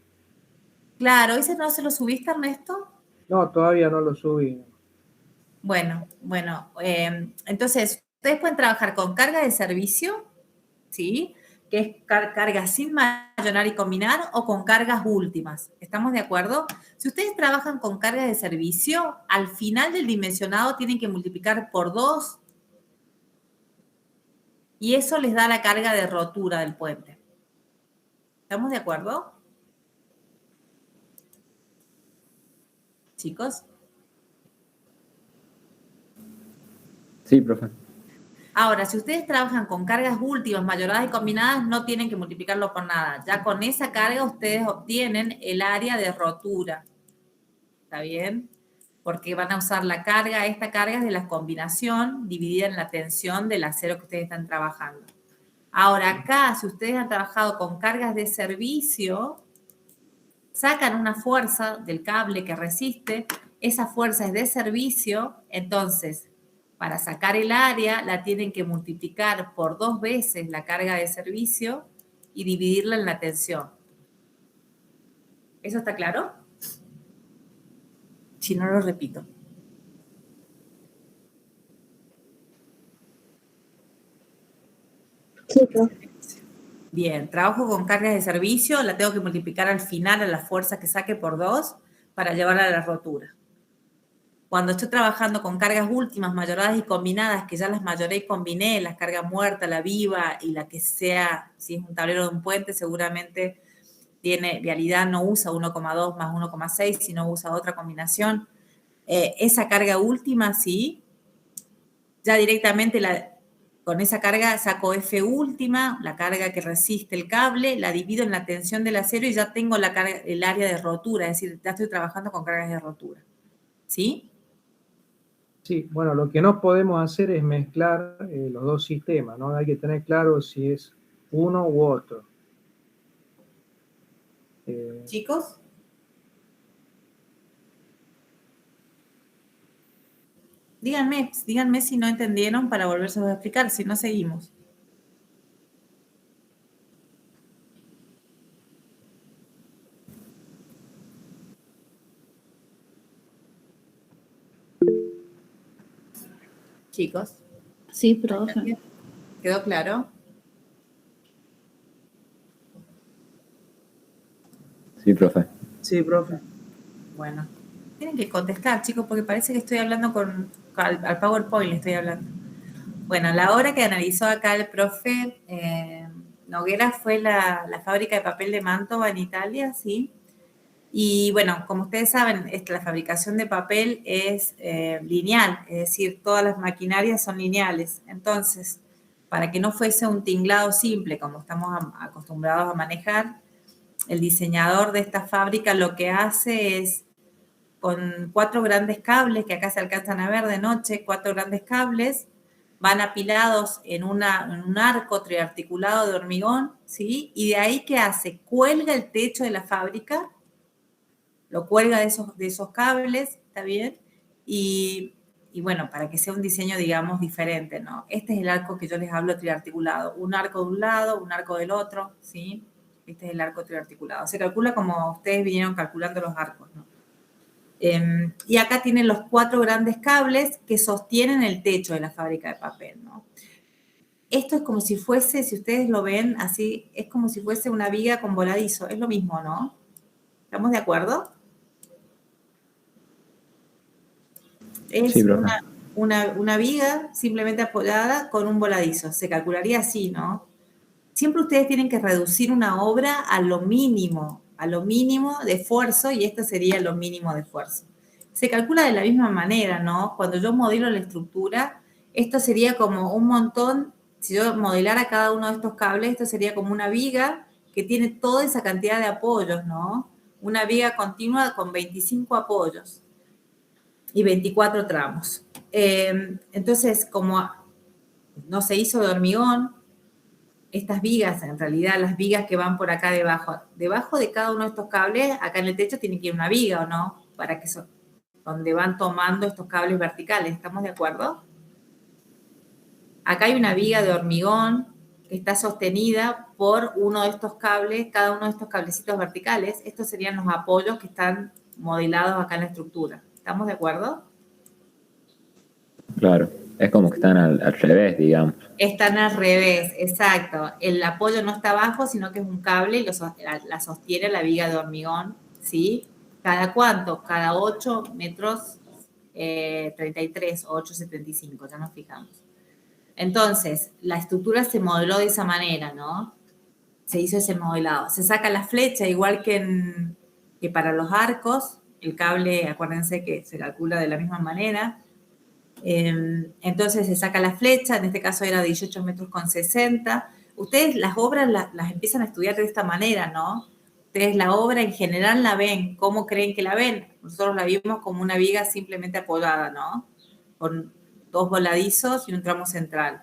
Claro, ¿ese no se lo subiste, Ernesto? No, todavía no lo subí. Bueno, entonces, ustedes pueden trabajar con carga de servicio, ¿sí? Que es carga sin mayorar y combinar, o con cargas últimas. ¿Estamos de acuerdo? Si ustedes trabajan con carga de servicio, al final del dimensionado tienen que multiplicar por 2 y eso les da la carga de rotura del puente. ¿Estamos de acuerdo? Chicos. Sí, profe. Ahora, si ustedes trabajan con cargas últimas, mayoradas y combinadas, no tienen que multiplicarlo por nada. Ya con esa carga ustedes obtienen el área de rotura. ¿está bien? Porque van a usar la carga, esta carga es de la combinación dividida en la tensión del acero que ustedes están trabajando. Ahora acá, si ustedes han trabajado con cargas de servicio, sacan una fuerza del cable que resiste, esa fuerza es de servicio, entonces para sacar el área la tienen que multiplicar por 2 veces la carga de servicio y dividirla en la tensión. ¿Eso está claro? Si no, lo repito. Sí, profe. Bien, trabajo con cargas de servicio, la tengo que multiplicar al final a la fuerza que saque por 2 para llevarla a la rotura. Cuando estoy trabajando con cargas últimas, mayoradas y combinadas, que ya las mayoré y combiné, la carga muerta, la viva y la que sea, si es un tablero de un puente, seguramente tiene vialidad, no usa 1,2 más 1,6, sino usa otra combinación. Esa carga última, sí, ya directamente con esa carga saco F última, la carga que resiste el cable, la divido en la tensión del acero y ya tengo el área de rotura, es decir, ya estoy trabajando con cargas de rotura. ¿Sí? Sí, bueno, lo que no podemos hacer es mezclar los dos sistemas, ¿no? Hay que tener claro si es uno u otro. ¿Chicos? Díganme si no entendieron para volverse a explicar, si no seguimos. Chicos, Sí, profe. ¿quedó claro? Sí, profe. Sí, profe. Bueno, tienen que contestar, chicos, porque parece que estoy hablando al PowerPoint, le estoy hablando. Bueno, la obra que analizó acá el profe Noguera fue la fábrica de papel de Mantova en Italia, ¿sí? Y bueno, como ustedes saben, la fabricación de papel es lineal, es decir, todas las maquinarias son lineales. Entonces, para que no fuese un tinglado simple, como estamos acostumbrados a manejar, el diseñador de esta fábrica lo que hace es, con 4 grandes cables, que acá se alcanzan a ver de noche, 4 grandes cables, van apilados en un arco triarticulado de hormigón, ¿sí? Y de ahí, ¿qué hace? Cuelga el techo de la fábrica, lo cuelga de esos cables, ¿está bien? Y bueno, para que sea un diseño, digamos, diferente, ¿no? Este es el arco que yo les hablo triarticulado. Un arco de un lado, un arco del otro, ¿sí? Este es el arco triarticulado. Se calcula como ustedes vinieron calculando los arcos, ¿no? Y acá tienen los 4 grandes cables que sostienen el techo de la fábrica de papel, ¿no? Esto es como si fuese, si ustedes lo ven así, es como si fuese una viga con voladizo. Es lo mismo, ¿no? ¿Estamos de acuerdo? Es Sí, profe. una viga simplemente apoyada con un voladizo. Se calcularía así, ¿no? Siempre ustedes tienen que reducir una obra a lo mínimo de esfuerzo, y esto sería lo mínimo de esfuerzo. Se calcula de la misma manera, ¿no? Cuando yo modelo la estructura, esto sería como un montón, si yo modelara cada uno de estos cables, esto sería como una viga que tiene toda esa cantidad de apoyos, ¿no? Una viga continua con 25 apoyos y 24 tramos. Entonces, como no se hizo de hormigón, estas vigas, en realidad las vigas que van por acá debajo de cada uno de estos cables, acá en el techo tiene que ir una viga, ¿o no? Para que donde van tomando estos cables verticales, ¿estamos de acuerdo? Acá hay una viga de hormigón que está sostenida por uno de estos cables, cada uno de estos cablecitos verticales. Estos serían los apoyos que están modelados acá en la estructura. ¿Estamos de acuerdo? Claro. Es como que están al revés, digamos. Están al revés, exacto. El apoyo no está abajo, sino que es un cable y la sostiene la viga de hormigón, ¿sí? ¿Cada cuánto? Cada 8 metros 33 o 8,75, ya nos fijamos. Entonces, la estructura se modeló de esa manera, ¿no? Se hizo ese modelado. Se saca la flecha, igual que para los arcos. El cable, acuérdense que se calcula de la misma manera. Entonces se saca la flecha, en este caso era 18 metros con 60. Ustedes las obras las empiezan a estudiar de esta manera, ¿no? Ustedes la obra en general la ven, ¿cómo creen que la ven? Nosotros la vimos como una viga simplemente apoyada, ¿no? Con 2 voladizos y un tramo central.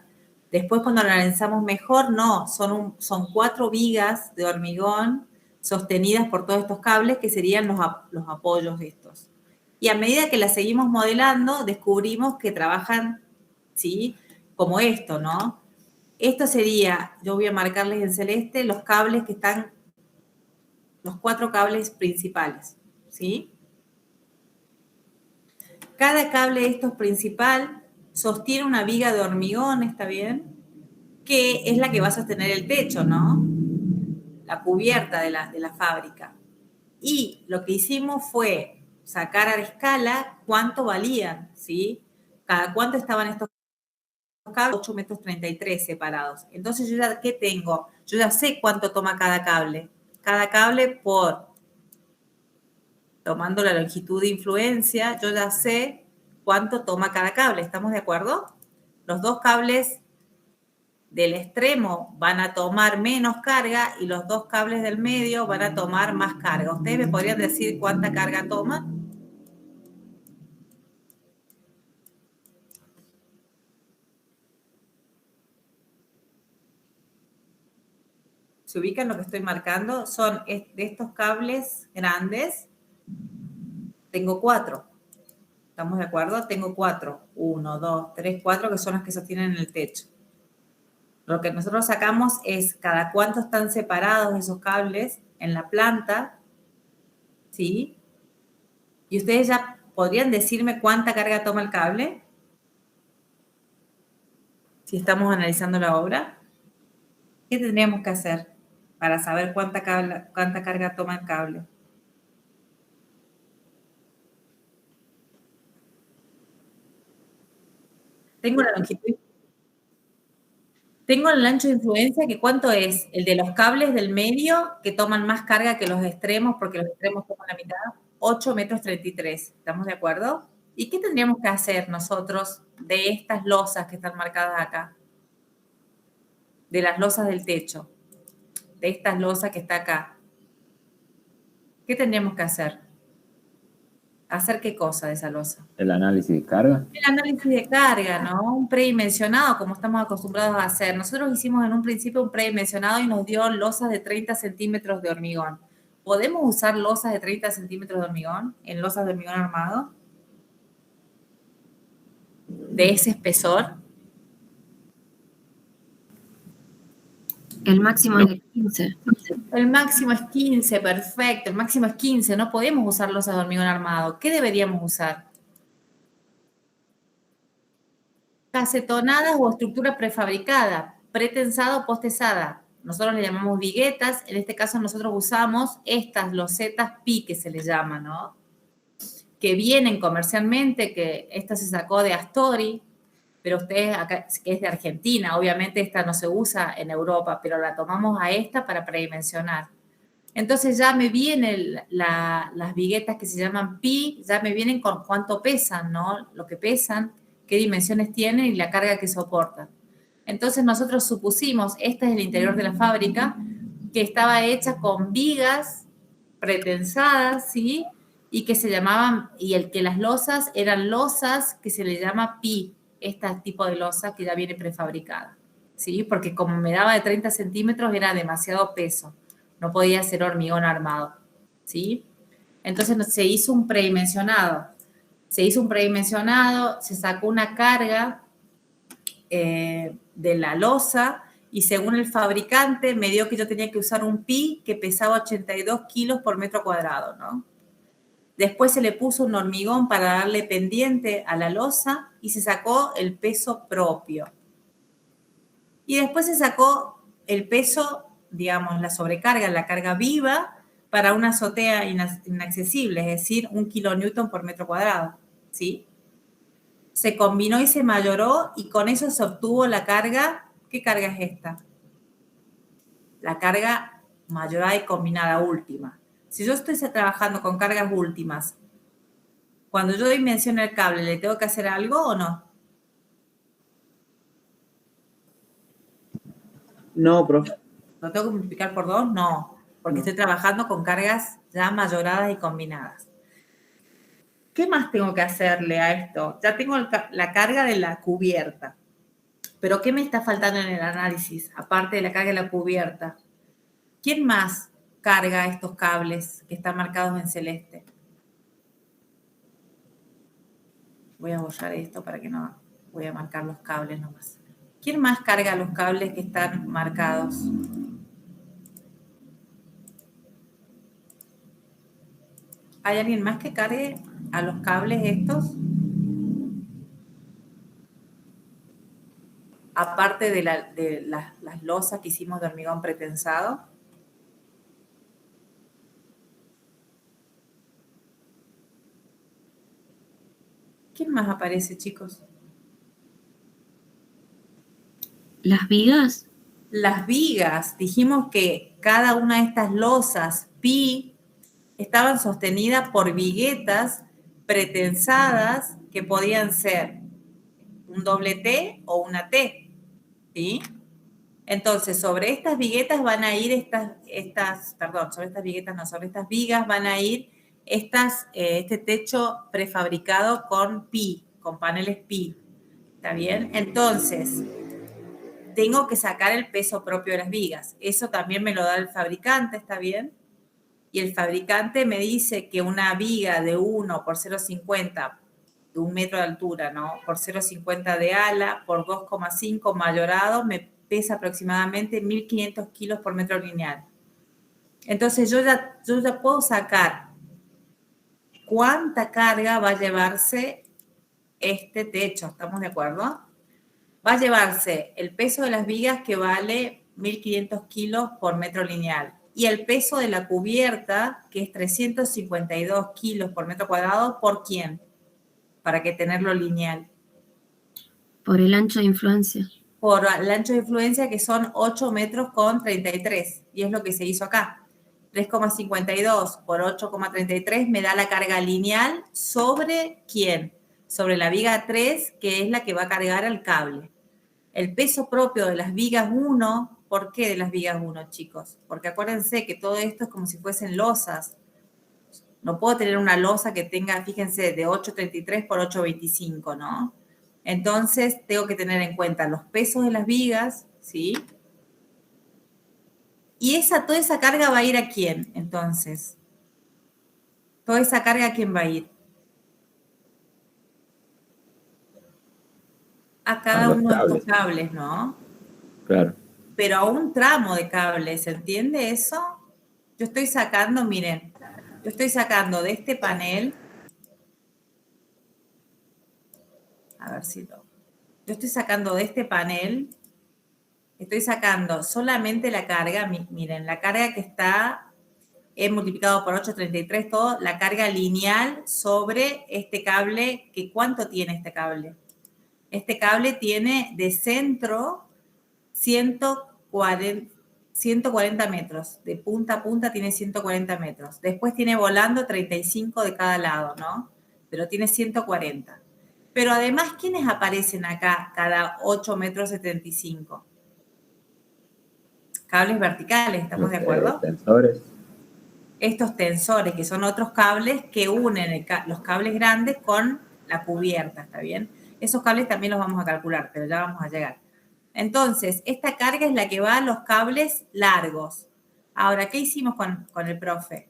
Después, cuando la analizamos mejor, no, son 4 vigas de hormigón sostenidas por todos estos cables que serían los apoyos estos. Y a medida que las seguimos modelando, descubrimos que trabajan, ¿sí? Como esto, ¿no? Esto sería, yo voy a marcarles en celeste los cables que están, los 4 cables principales, ¿sí? Cada cable de estos principal sostiene una viga de hormigón, ¿está bien? Que es la que va a sostener el techo, ¿no? La cubierta de la fábrica. Y lo que hicimos fue sacar a escala cuánto valían, ¿sí? Cada cuánto estaban estos cables, 8,33 metros separados. Entonces, yo ya, ¿qué tengo? Yo ya sé cuánto toma cada cable. Cada cable tomando la longitud de influencia, yo ya sé cuánto toma cada cable. ¿Estamos de acuerdo? Los 2 cables del extremo van a tomar menos carga y los 2 cables del medio van a tomar más carga. ¿Ustedes me podrían decir cuánta carga toman? ¿Se ubican lo que estoy marcando? Son de estos cables grandes. Tengo 4. ¿Estamos de acuerdo? Tengo 4. 1, 2, 3, 4 que son los que sostienen el techo. Lo que nosotros sacamos es cada cuánto están separados esos cables en la planta, ¿sí? Y ustedes ya podrían decirme cuánta carga toma el cable, si estamos analizando la obra. ¿Qué tendríamos que hacer para saber cuánta carga toma el cable? Tengo la longitud. Tengo el ancho de influencia, que ¿cuánto es? El de los cables del medio, que toman más carga que los extremos, porque los extremos toman la mitad, 8,33 metros. ¿Estamos de acuerdo? ¿Y qué tendríamos que hacer nosotros de estas losas que están marcadas acá? De las losas del techo. De estas losas que está acá. ¿Qué tendríamos que hacer? ¿Hacer qué cosa de esa losa? El análisis de carga. El análisis de carga, ¿no? Un predimensionado, como estamos acostumbrados a hacer. Nosotros hicimos en un principio un predimensionado y nos dio losas de 30 centímetros de hormigón. ¿Podemos usar losas de 30 centímetros de hormigón en losas de hormigón armado? ¿De ese espesor? El máximo es de 15. El máximo es 15, perfecto. El máximo es 15. No podemos usar losas de hormigón armado. ¿Qué deberíamos usar? Casetonadas o estructura prefabricada, pretensada o postesada. Nosotros le llamamos viguetas. En este caso nosotros usamos estas losetas pi que se les llama, ¿no? Que vienen comercialmente, que esta se sacó de Astori, pero ustedes acá, que es de Argentina, obviamente esta no se usa en Europa, pero la tomamos a esta para predimensionar. Entonces ya me vienen las viguetas que se llaman pi, ya me vienen con cuánto pesan, ¿no? Lo que pesan, qué dimensiones tienen y la carga que soportan. Entonces nosotros supusimos, este es el interior de la fábrica, que estaba hecha con vigas pretensadas, ¿sí? Y que se llamaban, que las losas eran losas que se le llama pi, este tipo de losa que ya viene prefabricada, ¿sí? Porque como me daba de 30 centímetros era demasiado peso, no podía ser hormigón armado, ¿sí? Entonces se hizo un predimensionado, se sacó una carga de la losa y según el fabricante me dio que yo tenía que usar un pi que pesaba 82 kilos por metro cuadrado, ¿no? Después se le puso un hormigón para darle pendiente a la losa y se sacó el peso propio. Y después se sacó el peso, digamos, la sobrecarga, la carga viva para una azotea inaccesible, es decir, 1 kilonewton por metro cuadrado, ¿sí? Se combinó y se mayoró y con eso se obtuvo la carga. ¿Qué carga es esta? La carga mayorada y combinada última. Si yo estoy trabajando con cargas últimas, cuando yo dimensiono el cable, ¿le tengo que hacer algo o no? No, profe. ¿Lo tengo que multiplicar por 2? No. porque estoy trabajando con cargas ya mayoradas y combinadas. ¿Qué más tengo que hacerle a esto? Ya tengo la carga de la cubierta. Pero ¿qué me está faltando en el análisis? Aparte de la carga de la cubierta. ¿Quién más carga estos cables que están marcados en celeste? Voy a borrar esto para que no... Voy a marcar los cables nomás. ¿Quién más carga los cables que están marcados? ¿Hay alguien más que cargue a los cables estos? Aparte de las losas que hicimos de hormigón pretensado. ¿Quién más aparece, chicos? ¿Las vigas? Las vigas. Dijimos que cada una de estas losas pi estaban sostenidas por viguetas pretensadas que podían ser un doble T o una T, ¿sí? Entonces, sobre estas viguetas van a ir sobre estas vigas van a ir este techo prefabricado con pi, con paneles pi, ¿está bien? Entonces, tengo que sacar el peso propio de las vigas. Eso también me lo da el fabricante, ¿está bien? Y el fabricante me dice que una viga de 1 por 0,50 de 1 metro de altura, ¿no? Por 0,50 de ala, por 2,5 mayorado, me pesa aproximadamente 1.500 kilos por metro lineal. Entonces, yo ya puedo sacar cuánta carga va a llevarse este techo, ¿estamos de acuerdo? Va a llevarse el peso de las vigas que vale 1.500 kilos por metro lineal y el peso de la cubierta que es 352 kilos por metro cuadrado, ¿por quién? Para que tenerlo lineal. Por el ancho de influencia. Por el ancho de influencia que son 8 metros con 33 y es lo que se hizo acá. 3,52 por 8,33 me da la carga lineal sobre ¿quién? Sobre la viga 3 que es la que va a cargar al cable. El peso propio de las vigas 1, ¿por qué de las vigas 1, chicos? Porque acuérdense que todo esto es como si fuesen losas. No puedo tener una losa que tenga, fíjense, de 8,33 por 8,25, ¿no? Entonces, tengo que tener en cuenta los pesos de las vigas, ¿sí? Y toda esa carga va a ir ¿a quién, entonces? Toda esa carga, ¿a quién va a ir? A cada uno de estos cables, ¿no? Claro. Pero a un tramo de cables, ¿se entiende eso? Yo estoy sacando, miren, yo estoy sacando de este panel, a ver si yo estoy sacando de este panel, estoy sacando solamente la carga, miren, la carga que está, he multiplicado por 8,33 todo, la carga lineal sobre este cable, que ¿cuánto tiene este cable? Este cable tiene de centro 140 metros. De punta a punta tiene 140 metros. Después tiene volando 35 de cada lado, ¿no? Pero tiene 140. Pero además, ¿quiénes aparecen acá cada 8 metros 75? Cables verticales, ¿estamos de acuerdo? Tensores. Estos tensores, que son otros cables que unen los cables grandes con la cubierta, ¿está bien? Esos cables también los vamos a calcular, pero ya vamos a llegar. Entonces, esta carga es la que va a los cables largos. Ahora, ¿qué hicimos con el profe?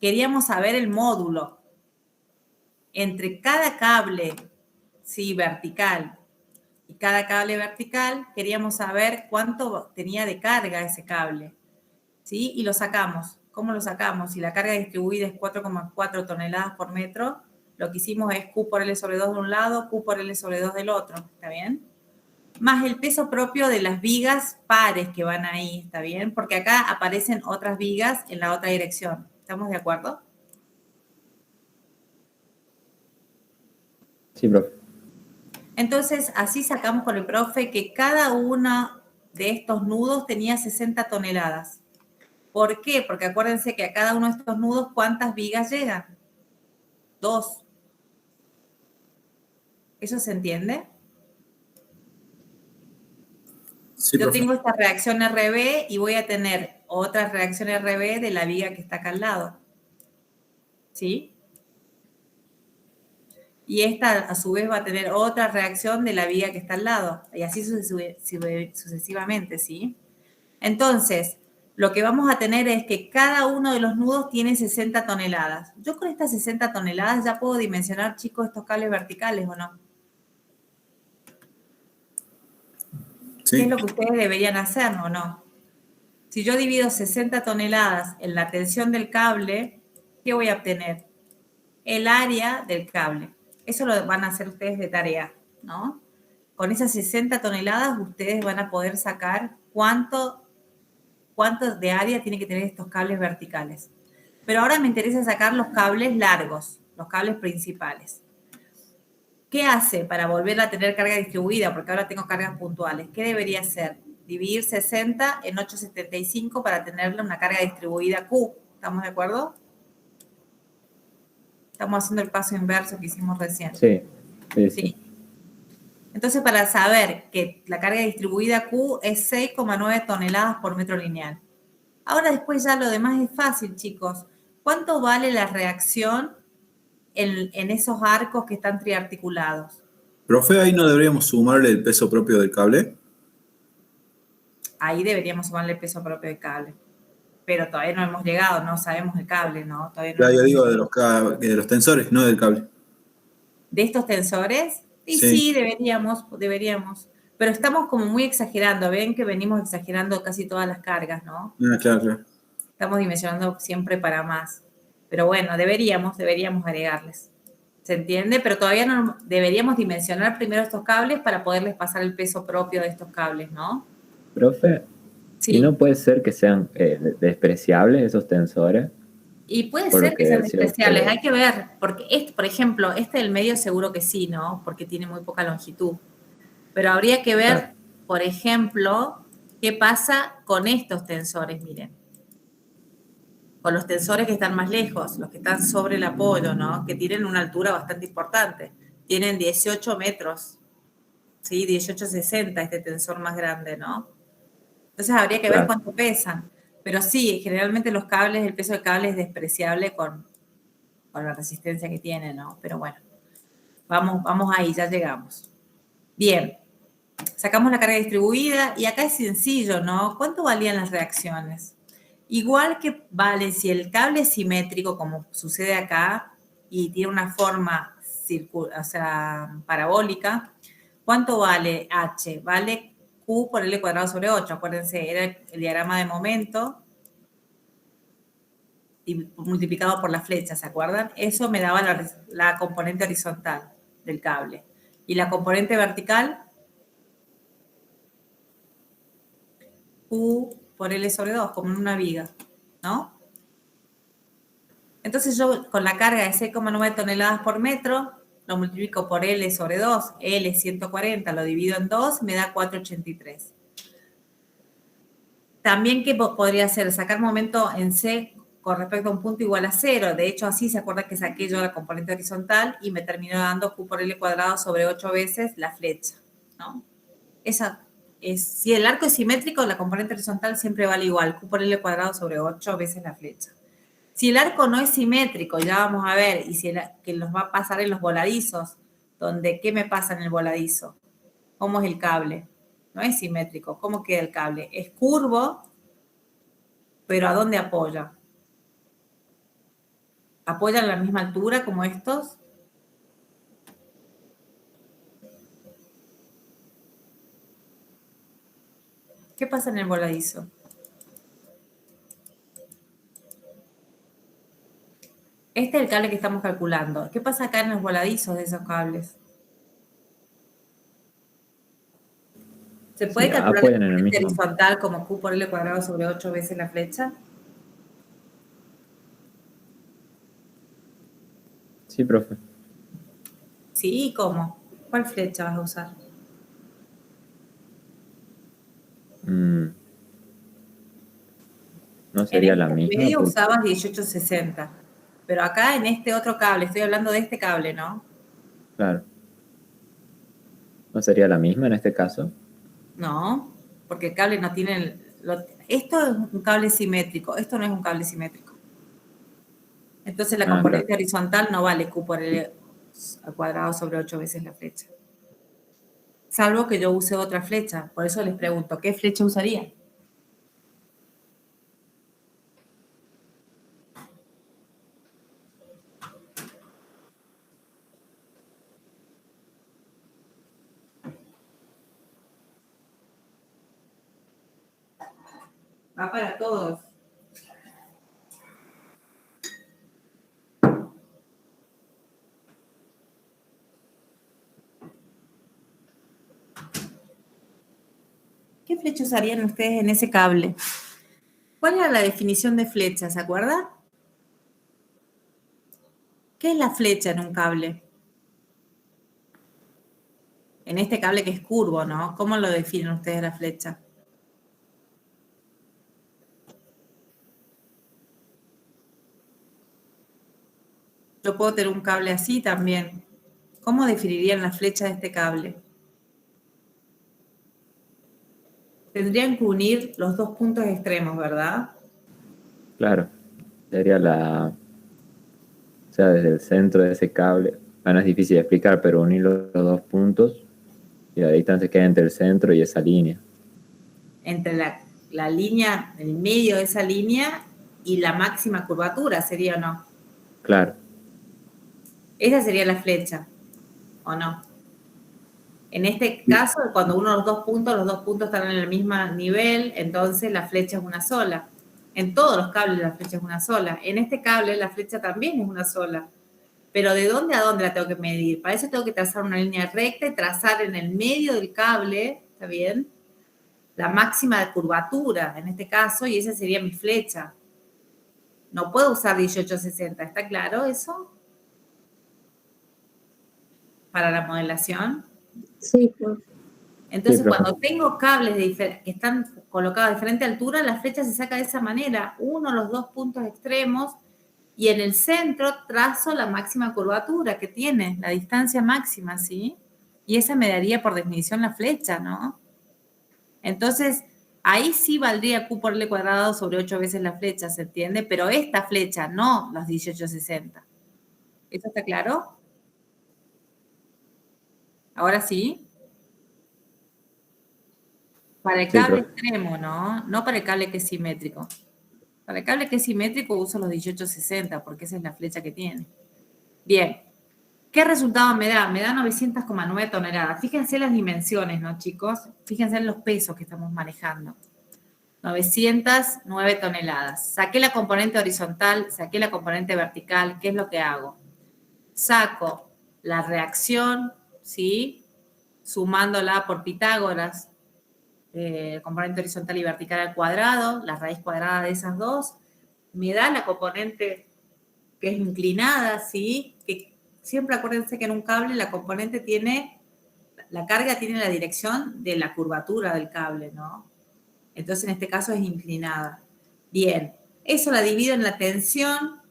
Queríamos saber el módulo. Entre cada cable, sí, vertical, y cada cable vertical, queríamos saber cuánto tenía de carga ese cable, ¿sí? Y lo sacamos. ¿Cómo lo sacamos? Si la carga distribuida es 4,4 toneladas por metro, lo que hicimos es Q por L sobre 2 de un lado, Q por L sobre 2 del otro, ¿está bien? Más el peso propio de las vigas pares que van ahí, ¿está bien? Porque acá aparecen otras vigas en la otra dirección. ¿Estamos de acuerdo? Sí, profe. Entonces, así sacamos con el profe que cada uno de estos nudos tenía 60 toneladas. ¿Por qué? Porque acuérdense que a cada uno de estos nudos, ¿cuántas vigas llegan? 2. ¿Eso se entiende? Sí, Yo profe. tengo esta reacción RB y voy a tener otra reacción RB de la viga que está acá al lado. ¿Sí? Y esta a su vez va a tener otra reacción de la viga que está al lado. Y así sucesivamente, ¿sí? Entonces, lo que vamos a tener es que cada uno de los nudos tiene 60 toneladas. Yo con estas 60 toneladas ya puedo dimensionar, chicos, estos cables verticales, ¿o no? Sí. ¿Qué es lo que ustedes deberían hacer, o no? Si yo divido 60 toneladas en la tensión del cable, ¿qué voy a obtener? El área del cable. Eso lo van a hacer ustedes de tarea, ¿no? Con esas 60 toneladas ustedes van a poder sacar cuánto de área tienen que tener estos cables verticales. Pero ahora me interesa sacar los cables largos, los cables principales. ¿Qué hace para volver a tener carga distribuida? Porque ahora tengo cargas puntuales. ¿Qué debería hacer? Dividir 60 en 875 para tenerle una carga distribuida Q. ¿Estamos de acuerdo? Estamos haciendo el paso inverso que hicimos recién. Sí, sí, sí. Entonces, para saber que la carga distribuida Q es 6,9 toneladas por metro lineal. Ahora después ya lo demás es fácil, chicos. ¿Cuánto vale la reacción en esos arcos que están triarticulados? Profe, ahí no deberíamos sumarle el peso propio del cable. Ahí deberíamos sumarle el peso propio del cable. Pero todavía no hemos llegado, no sabemos el cable, ¿no? Todavía no. Ya, yo digo de los tensores, no del cable. ¿De estos tensores? Y Sí. sí, deberíamos. Pero estamos como muy exagerando. Ven que venimos exagerando casi todas las cargas, ¿no? Ah, claro. Estamos dimensionando siempre para más. Pero bueno, deberíamos agregarles. ¿Se entiende? Pero todavía no deberíamos dimensionar primero estos cables para poderles pasar el peso propio de estos cables, ¿no? Profe, Sí. ¿y no puede ser que sean despreciables esos tensores? Y puede Por lo ser que que sean decía especiales, usted. hay que ver, porque por ejemplo, este del medio seguro que sí, ¿no? Porque tiene muy poca longitud. Pero habría que ver, Claro. por ejemplo, qué pasa con estos tensores, miren. Con los tensores que están más lejos, los que están sobre el apoyo, ¿no? Que tienen una altura bastante importante. Tienen 18 metros, ¿sí? 18,60 este tensor más grande, ¿no? Entonces habría que ver Claro. cuánto pesan. Pero sí, generalmente los cables, el peso del cable es despreciable con la resistencia que tiene, ¿no? Pero bueno, vamos ahí, ya llegamos. Bien, sacamos la carga distribuida y acá es sencillo, ¿no? ¿Cuánto valían las reacciones? Igual que vale si el cable es simétrico, como sucede acá, y tiene una forma parabólica, ¿cuánto vale H? Vale Q por L cuadrado sobre 8. Acuérdense, era el diagrama de momento y multiplicado por la flecha, ¿se acuerdan? Eso me daba la componente horizontal del cable. Y la componente vertical, Q por L sobre 2, como en una viga, ¿no? Entonces yo con la carga de 6,9 toneladas por metro, lo multiplico por L sobre 2, L 140, lo divido en 2, me da 483. También, ¿qué podría hacer? Sacar momento en C con respecto a un punto igual a 0. De hecho, así se acuerda que saqué yo la componente horizontal y me terminó dando Q por L cuadrado sobre 8 veces la flecha, ¿no? Si el arco es simétrico, la componente horizontal siempre vale igual, Q por L cuadrado sobre 8 veces la flecha. Si el arco no es simétrico, ya vamos a ver, y que nos va a pasar en los voladizos, donde, ¿qué me pasa en el voladizo? ¿Cómo es el cable? No es simétrico. ¿Cómo queda el cable? Es curvo, pero ¿a dónde apoya? ¿Apoya a la misma altura como estos? ¿Qué pasa en el voladizo? Este es el cable que estamos calculando. ¿Qué pasa acá en los voladizos de esos cables? ¿Se puede calcular apoyan en el mismo. horizontal como Q por L cuadrado sobre 8 veces la flecha? Sí, profe. Sí, ¿cómo? ¿Cuál flecha vas a usar? No sería en la este misma. medio usabas 1860, pero acá en este otro cable, estoy hablando de este cable, ¿no? Claro. ¿No sería la misma en este caso? No, porque el cable no tiene Esto es un cable simétrico, esto no es un cable simétrico. Entonces la componente horizontal no vale Q por L al cuadrado sobre 8 veces la flecha. Salvo que yo use otra flecha. Por eso les pregunto, ¿qué flecha usaría? Va para todos. ¿Qué flecha usarían ustedes en ese cable? ¿Cuál era la definición de flecha? ¿Se acuerdan? ¿Qué es la flecha en un cable? En este cable que es curvo, ¿no? ¿Cómo lo definen ustedes la flecha? Yo puedo tener un cable así también. ¿Cómo definirían la flecha de este cable? Tendrían que unir los dos puntos extremos, ¿verdad? Claro, sería o sea, desde el centro de ese cable, no es difícil de explicar, pero unir los dos puntos y la distancia que hay entre el centro y esa línea. Entre la línea, el medio de esa línea y la máxima curvatura, ¿sería o no? Claro. Esa sería la flecha, ¿o no? En este caso, cuando uno de los dos puntos están en el mismo nivel, entonces la flecha es una sola. En todos los cables la flecha es una sola. En este cable la flecha también es una sola. Pero ¿de dónde a dónde la tengo que medir? Para eso tengo que trazar una línea recta y trazar en el medio del cable, ¿está bien? La máxima de curvatura, en este caso, y esa sería mi flecha. No puedo usar 1860, ¿está claro eso? Para la modelación. Sí, profe. Entonces, Sí, profe. cuando tengo cables que están colocados a diferente altura, la flecha se saca de esa manera. Uno, los dos puntos extremos, y en el centro trazo la máxima curvatura que tiene, la distancia máxima, ¿sí? Y esa me daría por definición la flecha, ¿no? Entonces, ahí sí valdría Q por L cuadrado sobre 8 veces la flecha, ¿se entiende? Pero esta flecha, no los 1860. ¿Eso está claro? Ahora sí. Para el cable extremo, ¿no? No para el cable que es simétrico. Para el cable que es simétrico uso los 1860 porque esa es la flecha que tiene. Bien. ¿Qué resultado me da? Me da 900,9 toneladas. Fíjense las dimensiones, ¿no, chicos? Fíjense en los pesos que estamos manejando. 909 toneladas. Saqué la componente horizontal, saqué la componente vertical. ¿Qué es lo que hago? Saco la reacción, ¿sí? Sumándola por Pitágoras, componente horizontal y vertical al cuadrado, la raíz cuadrada de esas dos, me da la componente que es inclinada, ¿sí? Que siempre acuérdense que en un cable la componente tiene, la carga tiene la dirección de la curvatura del cable, ¿no? Entonces en este caso es inclinada. Bien, eso la divido en la tensión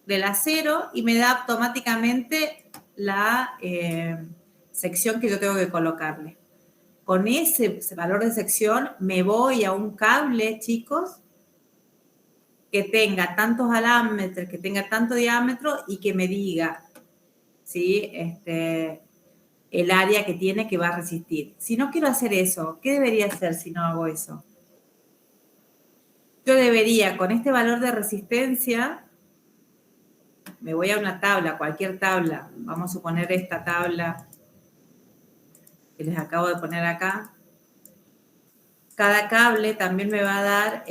del acero y me da automáticamente la sección que yo tengo que colocarle. Con ese valor de sección me voy a un cable, chicos, que tenga tantos alámetros, que tenga tanto diámetro y que me diga, ¿sí? El área que tiene que va a resistir. Si no quiero hacer eso, ¿qué debería hacer si no hago eso? Yo debería, con este valor de resistencia, me voy a una tabla, cualquier tabla. Vamos a suponer esta tabla que les acabo de poner acá. Cada cable también me va a dar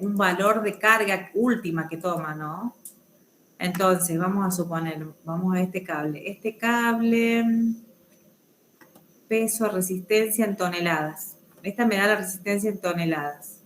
un valor de carga última que toma, ¿no? Entonces, vamos a suponer, vamos a este cable. Este cable, peso, resistencia en toneladas. Esta me da la resistencia en toneladas.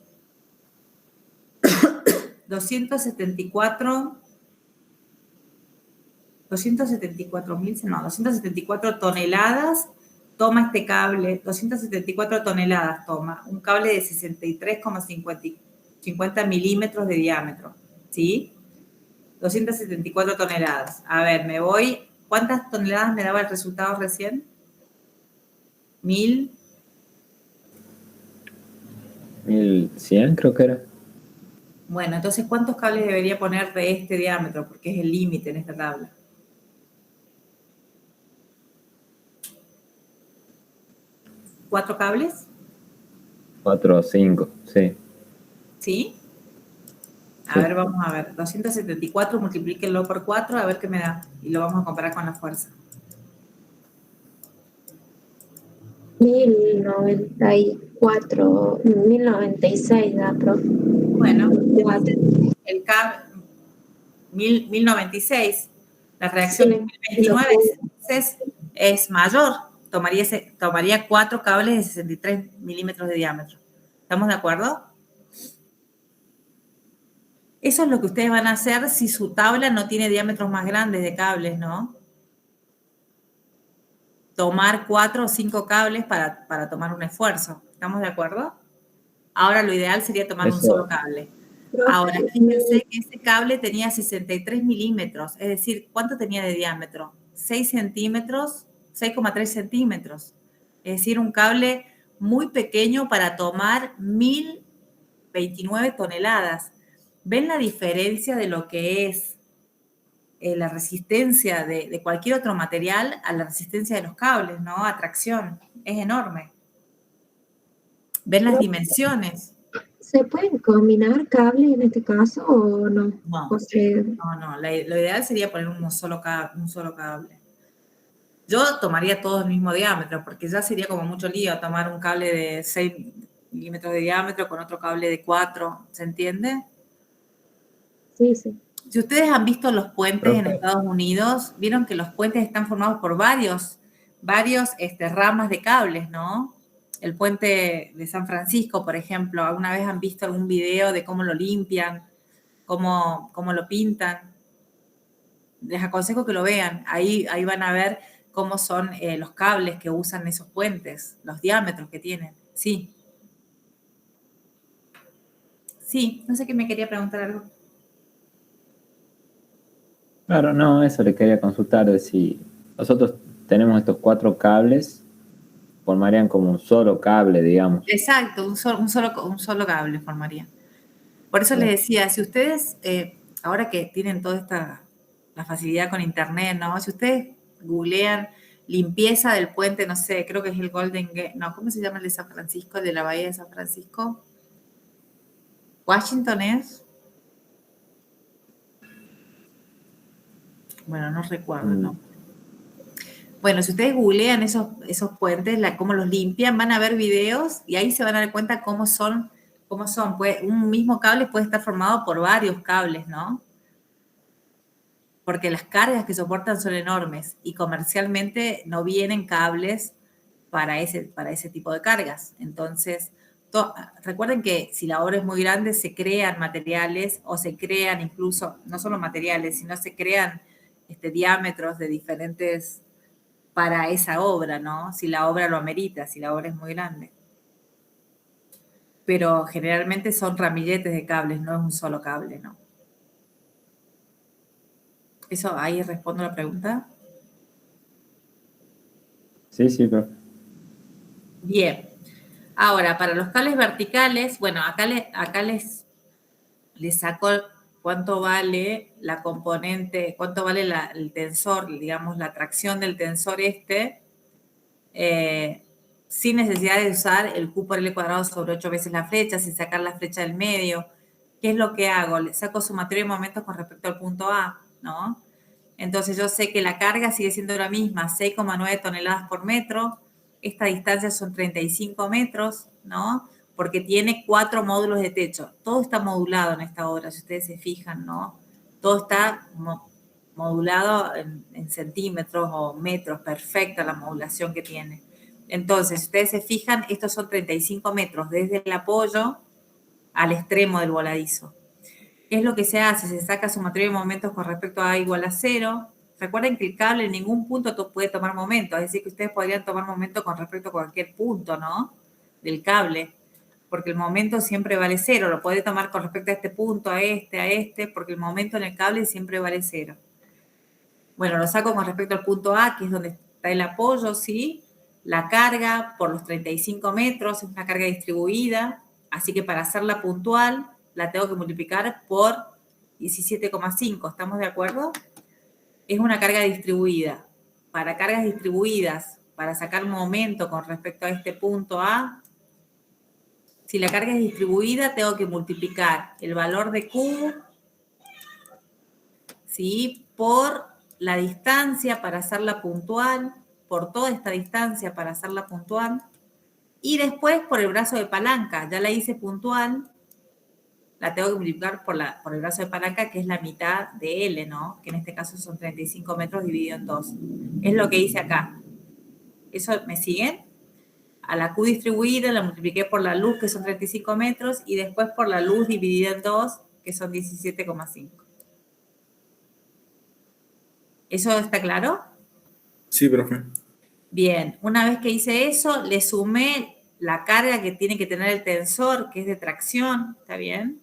274 toneladas toma este cable, 274 toneladas toma, un cable de 63,50 milímetros de diámetro, ¿sí? 274 toneladas. A ver, me voy, ¿cuántas toneladas me daba el resultado recién? 1000. 1100 creo que era. Bueno, entonces, ¿cuántos cables debería poner de este diámetro? Porque es el límite en esta tabla. ¿4 cables? 4 o 5, sí. ¿Sí? A Sí. ver, vamos a ver. 274, multiplíquenlo por 4, a ver qué me da. Y lo vamos a comparar con la fuerza. 1094, 1096 da, profe. Bueno, entonces, el cable 1096, la reacción en 1029 es mayor. Tomaría 4 cables de 63 milímetros de diámetro. ¿Estamos de acuerdo? Eso es lo que ustedes van a hacer si su tabla no tiene diámetros más grandes de cables, ¿no? Tomar 4 o 5 cables para tomar un esfuerzo. ¿Estamos de acuerdo? Ahora lo ideal sería tomar un solo cable. Ahora, fíjense que ese cable tenía 63 milímetros, es decir, ¿cuánto tenía de diámetro? 6 centímetros, 6,3 centímetros. Es decir, un cable muy pequeño para tomar 1029 toneladas. ¿Ven la diferencia de lo que es la resistencia de cualquier otro material a la resistencia de los cables, ¿no? A tracción. Es enorme. ¿Ven las dimensiones? ¿Se pueden combinar cables en este caso o no? No, O sea, no. Lo ideal sería poner un solo cable. Yo tomaría todo el mismo diámetro, porque ya sería como mucho lío tomar un cable de 6 milímetros de diámetro con otro cable de 4, ¿se entiende? sí, sí. Si ustedes han visto los puentes en Estados Unidos, vieron que los puentes están formados por varios ramas de cables, ¿no? El puente de San Francisco, por ejemplo, ¿alguna vez han visto algún video de cómo lo limpian, cómo lo pintan? Les aconsejo que lo vean. Ahí van a ver cómo son los cables que usan esos puentes, los diámetros que tienen. Sí. Sí, no sé qué me quería preguntar algo. Claro, no, eso le quería consultar, de si nosotros tenemos estos 4 cables, formarían como un solo cable, digamos. Exacto, un solo cable formaría. Por eso les decía, si ustedes, ahora que tienen toda la facilidad con internet, ¿no? Si ustedes googlean limpieza del puente, no sé, creo que es el Golden Gate, no, ¿cómo se llama el de San Francisco, el de la Bahía de San Francisco? ¿Washington es? Bueno, no recuerdo, ¿no? Bueno, si ustedes googlean esos puentes, cómo los limpian, van a ver videos y ahí se van a dar cuenta cómo son. Un mismo cable puede estar formado por varios cables, ¿no? Porque las cargas que soportan son enormes y comercialmente no vienen cables para ese tipo de cargas. Entonces, recuerden que si la obra es muy grande, se crean materiales o se crean incluso, no solo materiales, sino se crean diámetros de diferentes para esa obra, ¿no? Si la obra lo amerita, si la obra es muy grande. Pero generalmente son ramilletes de cables, no es un solo cable, ¿no? ¿Eso ahí respondo la pregunta? Sí, profe. Bien. Ahora, para los cables verticales, bueno, acá les saco cuánto vale la componente, cuánto vale el tensor, digamos, la tracción del tensor sin necesidad de usar el Q por L cuadrado sobre 8 veces la flecha, sin sacar la flecha del medio. ¿Qué es lo que hago? Le saco sumatorio de momentos con respecto al punto A, ¿no? Entonces yo sé que la carga sigue siendo la misma, 6,9 toneladas por metro. Esta distancia son 35 metros, ¿no? Porque tiene 4 módulos de techo. Todo está modulado en esta obra, si ustedes se fijan, ¿no? Todo está modulado en centímetros o metros, perfecta la modulación que tiene. Entonces, si ustedes se fijan, estos son 35 metros desde el apoyo al extremo del voladizo. ¿Qué es lo que se hace? Se saca sumatorio de momentos con respecto a A igual a 0. Recuerden que el cable en ningún punto puede tomar momento, es decir, que ustedes podrían tomar momento con respecto a cualquier punto, ¿no? Del cable, porque el momento siempre vale 0. Lo puede tomar con respecto a este punto, a este, porque el momento en el cable siempre vale 0. Bueno, lo saco con respecto al punto A, que es donde está el apoyo, ¿sí? La carga por los 35 metros es una carga distribuida, Así que para hacerla puntual, la tengo que multiplicar por 17,5. ¿Estamos de acuerdo? Es una carga distribuida. Para cargas distribuidas, para sacar un momento con respecto a este punto A, si la carga es distribuida, tengo que multiplicar el valor de Q, ¿sí?, por la distancia para hacerla puntual, por toda esta distancia para hacerla puntual, y después por el brazo de palanca. Ya la hice puntual, la tengo que multiplicar por el brazo de palanca, que es la mitad de L, ¿no? Que en este caso son 35 metros dividido en 2. Es lo que hice acá. ¿Eso me siguen? A la Q distribuida la multipliqué por la luz, que son 35 metros, y después por la luz dividida en 2, que son 17,5. ¿Eso está claro? Sí, profe. Bien, una vez que hice eso, le sumé la carga que tiene que tener el tensor, que es de tracción, ¿está bien?,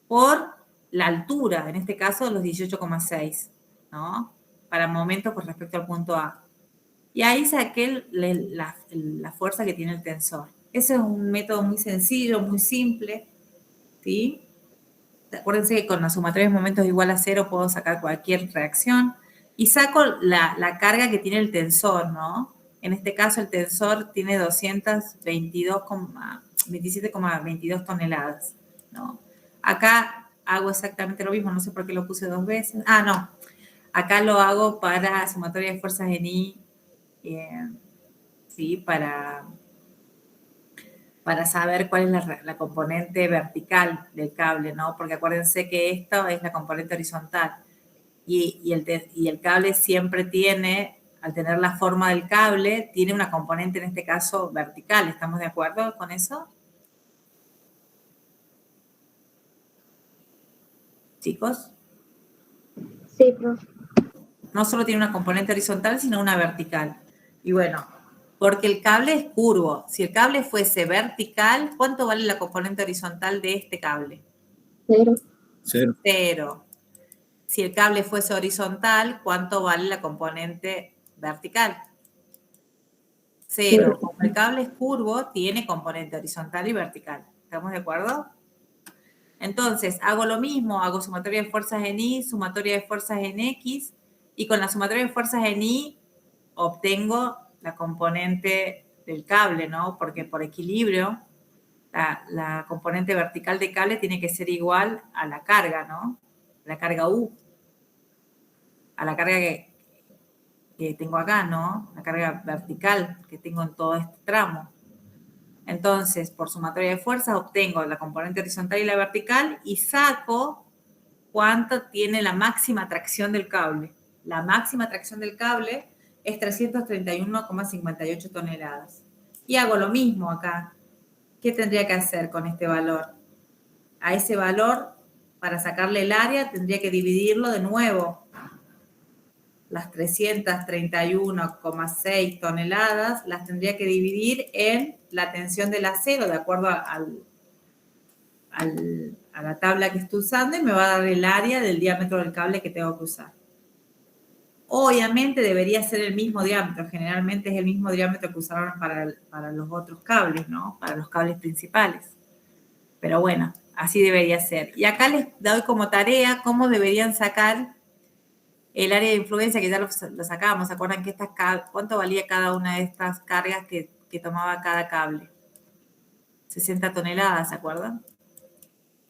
por la altura, en este caso los 18,6, ¿no? Para momentos con respecto al punto A. Y ahí saqué la fuerza que tiene el tensor. Ese es un método muy sencillo, muy simple, ¿sí? Acuérdense que con la sumatoria de momentos igual a 0 puedo sacar cualquier reacción. Y saco la carga que tiene el tensor, ¿no? En este caso el tensor tiene 27,22 toneladas, ¿no? Acá hago exactamente lo mismo, no sé por qué lo puse 2 veces. Ah, no. Acá lo hago para sumatoria de fuerzas en I, ¿sí? Para saber cuál es la componente vertical del cable, ¿no? Porque acuérdense que esto es la componente horizontal. Y el cable siempre tiene, al tener la forma del cable, tiene una componente, en este caso, vertical. ¿Estamos de acuerdo con eso? ¿Chicos? Sí, profe. No solo tiene una componente horizontal, sino una vertical. Y bueno, porque el cable es curvo. Si el cable fuese vertical, ¿cuánto vale la componente horizontal de este cable? 0. 0. 0. Si el cable fuese horizontal, ¿cuánto vale la componente vertical? 0. Como el cable es curvo, tiene componente horizontal y vertical. ¿Estamos de acuerdo? Entonces, hago lo mismo, hago sumatoria de fuerzas en Y, sumatoria de fuerzas en X, y con la sumatoria de fuerzas en Y obtengo la componente del cable, ¿no? Porque por equilibrio, la componente vertical del cable tiene que ser igual a la carga, ¿no? La carga U. A la carga que tengo acá, ¿no? La carga vertical que tengo en todo este tramo. Entonces, por sumatoria de fuerzas, obtengo la componente horizontal y la vertical y saco cuánto tiene la máxima tracción del cable. La máxima tracción del cable es 331,58 toneladas. Y hago lo mismo acá. ¿Qué tendría que hacer con este valor? A ese valor, para sacarle el área, tendría que dividirlo de nuevo. Las 331,6 toneladas las tendría que dividir en la tensión del acero, de acuerdo a la tabla que estoy usando, y me va a dar el área del diámetro del cable que tengo que usar. Obviamente debería ser el mismo diámetro, generalmente es el mismo diámetro que usaron para los otros cables, ¿no? Para los cables principales. Pero bueno, así debería ser. Y acá les doy como tarea cómo deberían sacar el área de influencia, que ya lo sacábamos. ¿Se acuerdan que cuánto valía cada una de estas cargas que tomaba cada cable? 60 toneladas, ¿se acuerdan?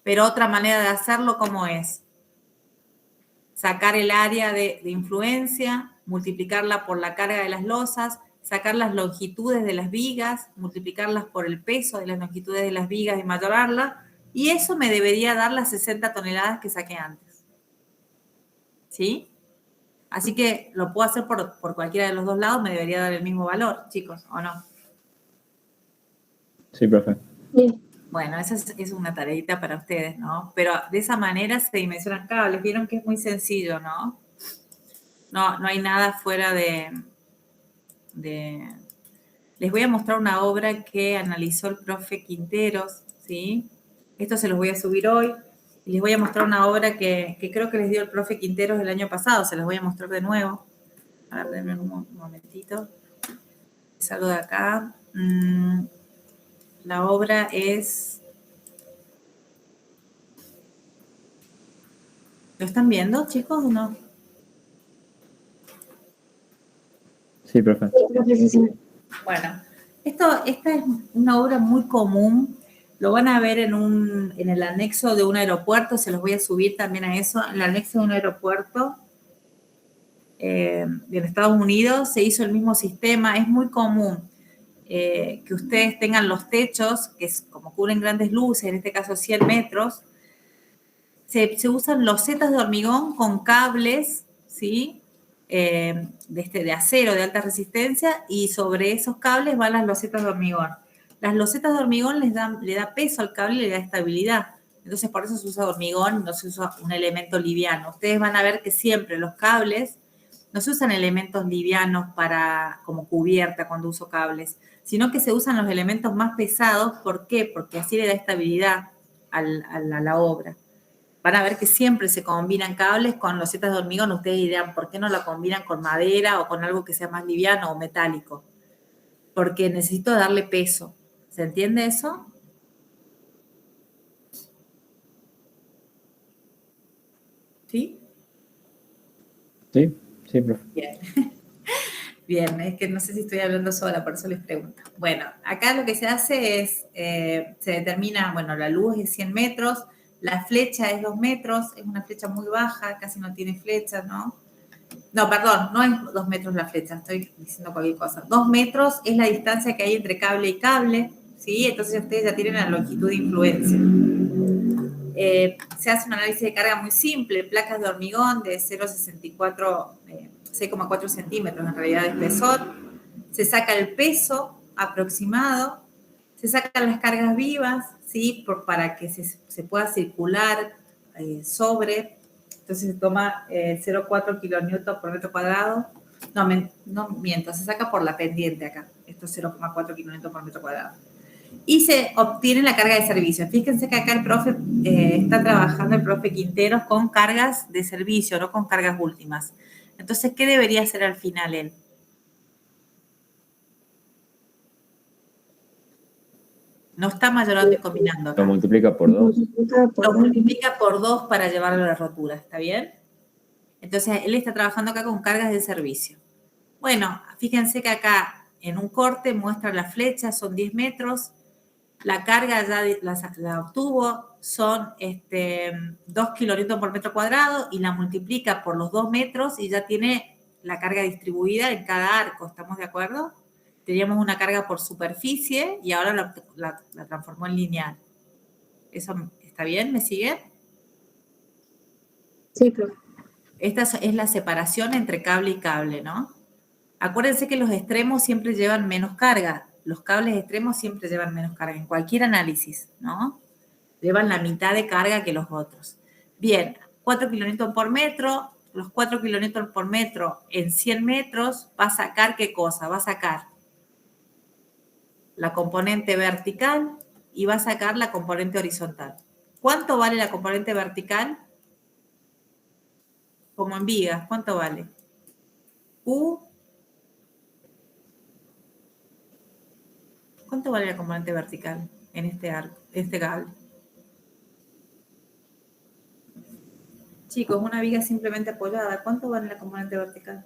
Pero otra manera de hacerlo, ¿cómo es? Sacar el área de influencia, multiplicarla por la carga de las losas, sacar las longitudes de las vigas, multiplicarlas por el peso de las longitudes de las vigas y mayorarla, y eso me debería dar las 60 toneladas que saqué antes. ¿Sí? Así que lo puedo hacer por cualquiera de los dos lados, me debería dar el mismo valor, chicos, ¿o no? Sí, profe. Sí. Bueno, esa es una tareita para ustedes, ¿no? Pero de esa manera se dimensionan cables. Vieron que es muy sencillo, ¿no? No hay nada fuera de... Les voy a mostrar una obra que analizó el profe Quinteros, ¿sí? Esto se los voy a subir hoy. Y les voy a mostrar una obra que creo que les dio el profe Quinteros el año pasado. Se los voy a mostrar de nuevo. A ver, denme un momentito. Salgo de acá. La obra es... ¿Lo están viendo, chicos, o no? Sí, profe. Sí, profe, sí, sí. Bueno, esta es una obra muy común. Lo van a ver en el anexo de un aeropuerto, se los voy a subir también a eso. En el anexo de un aeropuerto en Estados Unidos se hizo el mismo sistema. Es muy común que ustedes tengan los techos, que es como cubren grandes luces, en este caso 100 metros. Se usan losetas de hormigón con cables, ¿sí? De acero de alta resistencia, y sobre esos cables van las losetas de hormigón. Las losetas de hormigón le da peso al cable y le da estabilidad. Entonces, por eso se usa hormigón, no se usa un elemento liviano. Ustedes van a ver que siempre los cables no se usan elementos livianos como cubierta cuando uso cables, sino que se usan los elementos más pesados. ¿Por qué? Porque así le da estabilidad a la obra. Van a ver que siempre se combinan cables con losetas de hormigón. Ustedes dirán, ¿por qué no la combinan con madera o con algo que sea más liviano o metálico? Porque necesito darle peso. ¿Se entiende eso? ¿Sí? Sí, sí, profe. Bien. Bien, es que no sé si estoy hablando sola, por eso les pregunto. Bueno, acá lo que se hace es, se determina, bueno, la luz es 100 metros, la flecha es 2 metros, es una flecha muy baja, casi no tiene flechas, ¿no? No, perdón, no es 2 metros la flecha, estoy diciendo cualquier cosa. 2 metros es la distancia que hay entre cable y cable, ¿sí? Entonces ustedes ya tienen la longitud de influencia. Se hace un análisis de carga muy simple, placas de hormigón de 6,4 centímetros en realidad de espesor. Se saca el peso aproximado, se sacan las cargas vivas, ¿sí? Para que se pueda circular sobre. Entonces se toma 0,4 kilonewton por metro cuadrado. No miento, se saca por la pendiente acá. Esto es 0,4 kilonewton por metro cuadrado. Y se obtiene la carga de servicio. Fíjense que acá el profe está trabajando, el profe Quinteros, con cargas de servicio, no con cargas últimas. Entonces, ¿qué debería hacer al final él? No está mayorando y combinando acá. Lo multiplica por 2. Lo multiplica por 2 para llevarlo a la rotura, ¿está bien? Entonces, él está trabajando acá con cargas de servicio. Bueno, fíjense que acá en un corte muestra la flecha, son 10 metros. La carga ya la obtuvo, son 2 kilonewton por metro cuadrado, y la multiplica por los 2 metros y ya tiene la carga distribuida en cada arco. ¿Estamos de acuerdo? Teníamos una carga por superficie y ahora la transformó en lineal. ¿Eso está bien? ¿Me sigue? Sí, profe. Esta es la separación entre cable y cable, ¿no? Acuérdense que los extremos siempre llevan menos carga. Los cables extremos siempre llevan menos carga en cualquier análisis, ¿no? Llevan la mitad de carga que los otros. Bien, 4 kilonewton por metro. Los 4 kilonewton por metro en 100 metros va a sacar ¿qué cosa? Va a sacar la componente vertical y va a sacar la componente horizontal. ¿Cuánto vale la componente vertical? Como en vigas, ¿cuánto vale? ¿Cuánto vale la componente vertical en este cable? Chicos, una viga simplemente apoyada, ¿cuánto vale la componente vertical?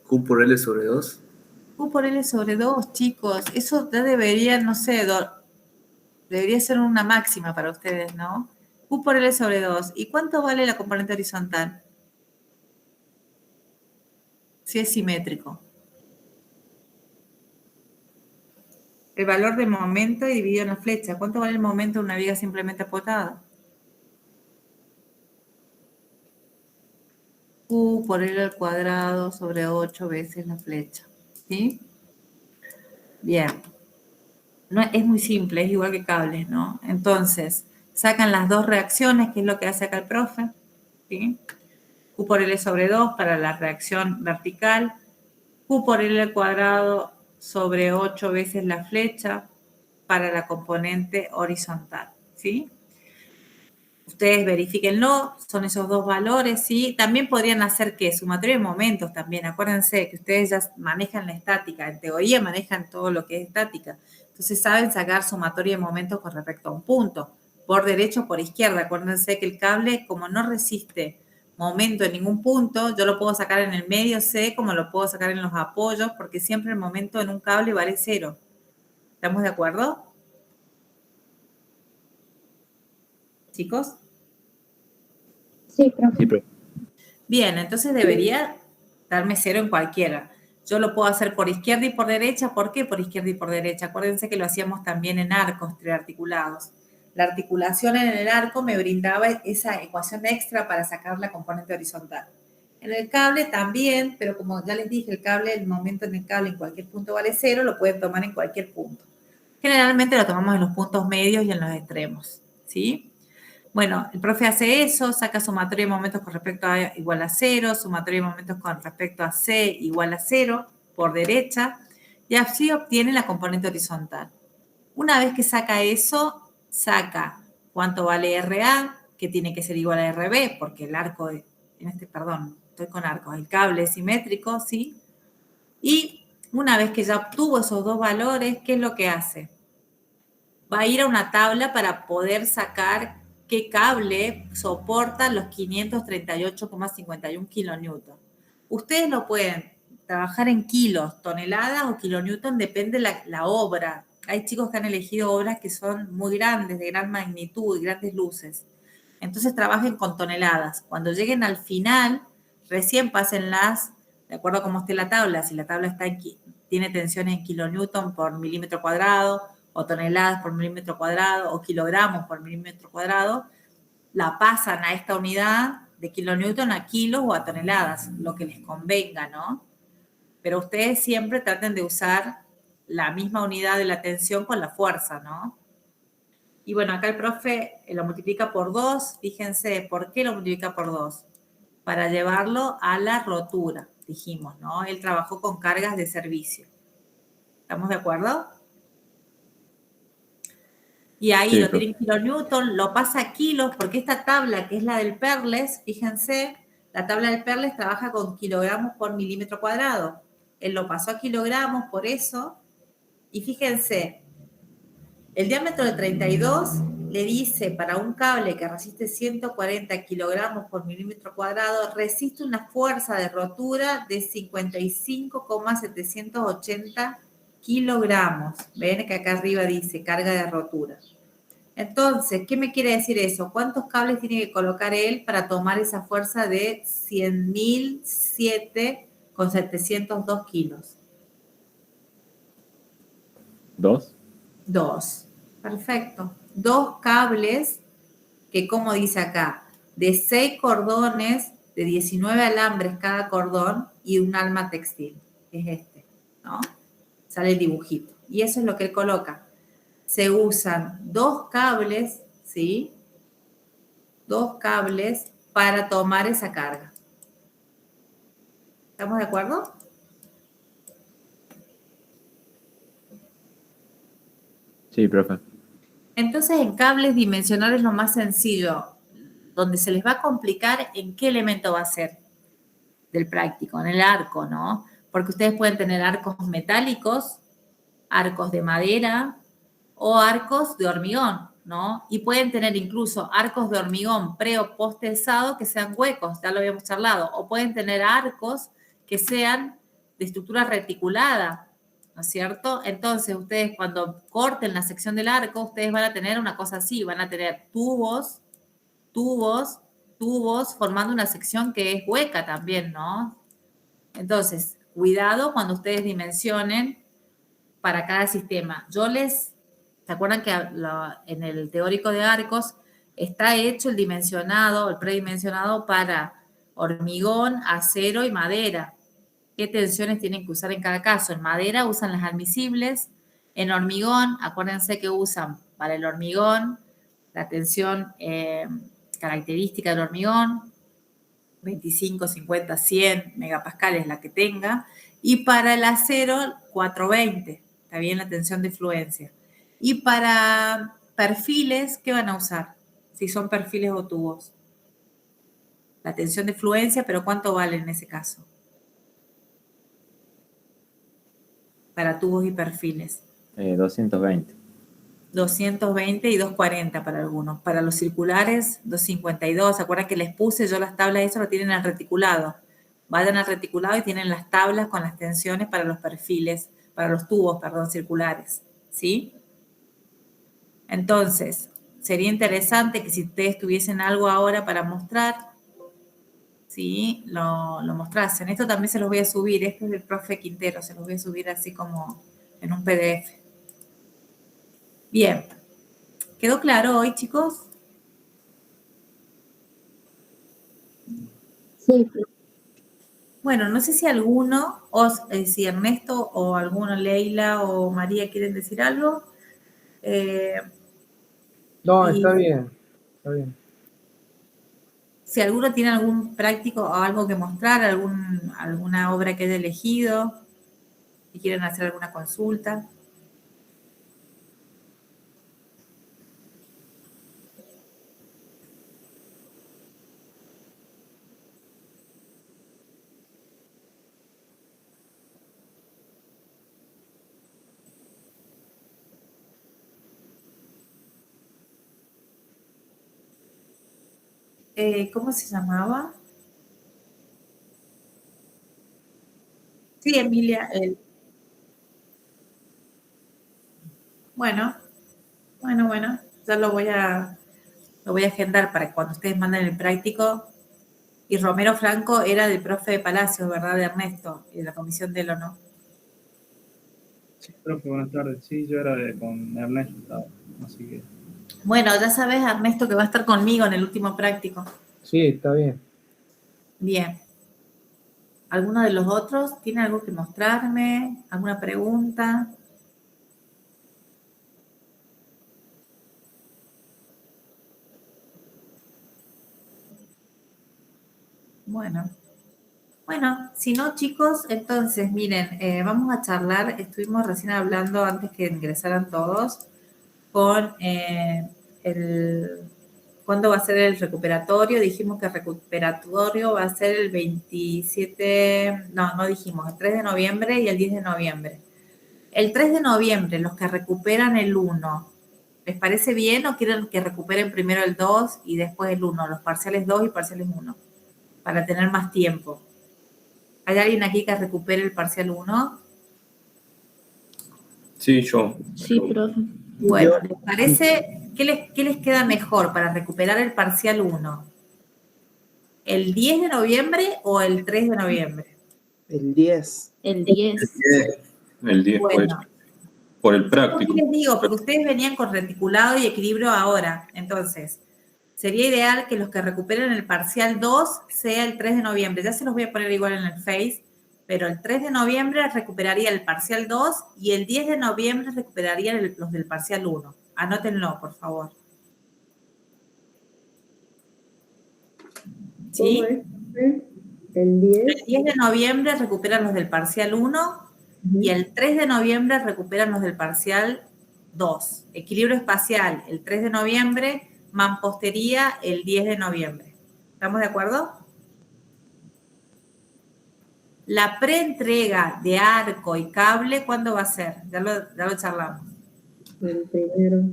Q por L sobre 2. Q por L sobre 2, chicos. Eso ya debería, no sé, debería ser una máxima para ustedes, ¿no? Q por L sobre 2. ¿Y cuánto vale la componente horizontal? Si es simétrico. El valor de momento dividido en la flecha. ¿Cuánto vale el momento de una viga simplemente apoyada? Q por L al cuadrado sobre 8 veces la flecha. ¿Sí? Bien. No, es muy simple, es igual que cables, ¿no? Entonces, sacan las dos reacciones, que es lo que hace acá el profe. ¿Sí? Q por L sobre 2 para la reacción vertical. Q por L al cuadrado sobre 8 veces la flecha para la componente horizontal, ¿sí? Ustedes verifíquenlo, son esos dos valores, ¿sí? También podrían hacer, ¿qué? Sumatoria de momentos también. Acuérdense que ustedes ya manejan la estática, en teoría manejan todo lo que es estática. Entonces saben sacar sumatoria de momentos con respecto a un punto, por derecha o por izquierda. Acuérdense que el cable, como no resiste momento en ningún punto, yo lo puedo sacar en el medio C, como lo puedo sacar en los apoyos, porque siempre el momento en un cable vale 0. ¿Estamos de acuerdo? ¿Chicos? Sí, profe. Sí, profe. Bien, entonces debería darme 0 en cualquiera. Yo lo puedo hacer por izquierda y por derecha. ¿Por qué por izquierda y por derecha? Acuérdense que lo hacíamos también en arcos triarticulados. La articulación en el arco me brindaba esa ecuación extra para sacar la componente horizontal. En el cable también, pero como ya les dije, el cable, el momento en el cable en cualquier punto vale 0, lo pueden tomar en cualquier punto. Generalmente lo tomamos en los puntos medios y en los extremos, ¿sí? Bueno, el profe hace eso, saca sumatoria de momentos con respecto a A igual a 0, sumatoria de momentos con respecto a C igual a 0, por derecha, y así obtiene la componente horizontal. Una vez que saca eso, saca cuánto vale RA, que tiene que ser igual a RB, porque el arco, estoy con arcos, el cable es simétrico, ¿sí? Y una vez que ya obtuvo esos dos valores, ¿qué es lo que hace? Va a ir a una tabla para poder sacar qué cable soporta los 538,51 kilonewton. Ustedes lo pueden trabajar en kilos, toneladas o kilonewton, depende la obra. Hay chicos que han elegido obras que son muy grandes, de gran magnitud y grandes luces. Entonces trabajen con toneladas. Cuando lleguen al final, recién pásenlas, de acuerdo a cómo esté la tabla. Si la tabla tiene tensiones en kilonewton por milímetro cuadrado, o toneladas por milímetro cuadrado, o kilogramos por milímetro cuadrado, la pasan a esta unidad de kilonewton a kilos o a toneladas, lo que les convenga, ¿no? Pero ustedes siempre traten de usar la misma unidad de la tensión con la fuerza, ¿no? Y bueno, acá el profe lo multiplica por 2. Fíjense, ¿por qué lo multiplica por 2? Para llevarlo a la rotura, dijimos, ¿no? Él trabajó con cargas de servicio. ¿Estamos de acuerdo? Y ahí Sí, lo tiene en kilonewton, lo pasa a kilos, porque esta tabla, que es la del Perles, fíjense, la tabla del Perles trabaja con kilogramos por milímetro cuadrado. Él lo pasó a kilogramos, por eso. Y fíjense, el diámetro de 32 le dice para un cable que resiste 140 kilogramos por milímetro cuadrado, resiste una fuerza de rotura de 55,780 kilogramos. Ven que acá arriba dice carga de rotura. Entonces, ¿qué me quiere decir eso? ¿Cuántos cables tiene que colocar él para tomar esa fuerza de 100.007,702 kilos? 2. 2. Perfecto. 2 cables que, como dice acá, de 6 cordones, de 19 alambres cada cordón y un alma textil, que es este, ¿no? Sale el dibujito. Y eso es lo que él coloca. Se usan 2 cables, ¿sí? 2 cables para tomar esa carga. ¿Estamos de acuerdo? Sí, profe. Entonces, en cables dimensionar es lo más sencillo, donde se les va a complicar en qué elemento va a ser del práctico, en el arco, ¿no? Porque ustedes pueden tener arcos metálicos, arcos de madera o arcos de hormigón, ¿no? Y pueden tener incluso arcos de hormigón pre o post tensado que sean huecos, ya lo habíamos charlado, o pueden tener arcos que sean de estructura reticulada, ¿no es cierto? Entonces, ustedes cuando corten la sección del arco, ustedes van a tener una cosa así, van a tener tubos formando una sección que es hueca también, ¿no? Entonces, cuidado cuando ustedes dimensionen para cada sistema. ¿Se acuerdan que en el teórico de arcos está hecho el dimensionado, el predimensionado para hormigón, acero y madera? ¿Qué tensiones tienen que usar en cada caso? En madera usan las admisibles, en hormigón, acuérdense que usan para el hormigón la tensión característica del hormigón, 25, 50, 100 megapascales la que tenga, y para el acero 420, está bien la tensión de fluencia. Y para perfiles, ¿qué van a usar? si son perfiles o tubos. La tensión de fluencia, pero ¿cuánto vale en ese caso? Para tubos y perfiles. 220. 220 y 240 para algunos. Para los circulares, 252. ¿Se acuerdan que les puse yo las tablas? Eso lo tienen al reticulado. Vayan al reticulado y tienen las tablas con las tensiones para los perfiles, para los tubos, perdón, circulares. ¿Sí? Entonces, sería interesante que si ustedes tuviesen algo ahora para mostrar, ¿sí? Lo mostrasen. Esto también se los voy a subir. Esto es del profe Quintero. Se los voy a subir así como en un PDF. Bien. ¿Quedó claro hoy, chicos? Sí, profe. Bueno, no sé si alguno, si Ernesto o alguno, Leila o María, quieren decir algo. No, Y está bien, está bien. si alguno tiene algún práctico o algo que mostrar, alguna obra que haya elegido, y quieren hacer alguna consulta. ¿Cómo se llamaba? Sí, Emilia. Bueno. Ya lo voy a agendar para que cuando ustedes manden el práctico. Y Romero Franco era del profe de Palacios, ¿verdad? De Ernesto, y de la comisión de él, ¿o no? Sí, profe, buenas tardes. Sí, yo era con Ernesto, así que... Bueno, ya sabes, Ernesto, que va a estar conmigo en el último práctico. Sí, está bien. Bien. ¿Alguno de los otros tiene algo que mostrarme? ¿Alguna pregunta? Bueno, si no, chicos, entonces, miren, vamos a charlar. Estuvimos recién hablando, antes que ingresaran todos, con ¿cuándo va a ser el recuperatorio? Dijimos que el recuperatorio va a ser el 27, no dijimos, el 3 de noviembre y el 10 de noviembre. El 3 de noviembre, los que recuperan el 1, ¿les parece bien o quieren que recuperen primero el 2 y después el 1, los parciales 2 y parciales 1, para tener más tiempo? ¿Hay alguien aquí que recupere el parcial 1? Sí, yo. Sí, profe. Bueno, ¿les parece qué les queda mejor para recuperar el parcial 1? ¿El 10 de noviembre o el 3 de noviembre? El 10. El 10. El 10 Bueno, por el práctico. ¿qué les digo? Porque ustedes venían con reticulado y equilibrio ahora. Entonces, sería ideal que los que recuperen el parcial 2 sea el 3 de noviembre. Ya se los voy a poner igual en el Face, pero el 3 de noviembre recuperaría el parcial 2 y el 10 de noviembre recuperaría los del parcial 1. Anótenlo, por favor. ¿Sí? El 10. El 10 de noviembre recuperan los del parcial 1 y el 3 de noviembre recuperan los del parcial 2. Equilibrio espacial el 3 de noviembre, mampostería el 10 de noviembre. ¿Estamos de acuerdo? La preentrega de arco y cable, ¿cuándo va a ser? Ya lo charlamos. El primero.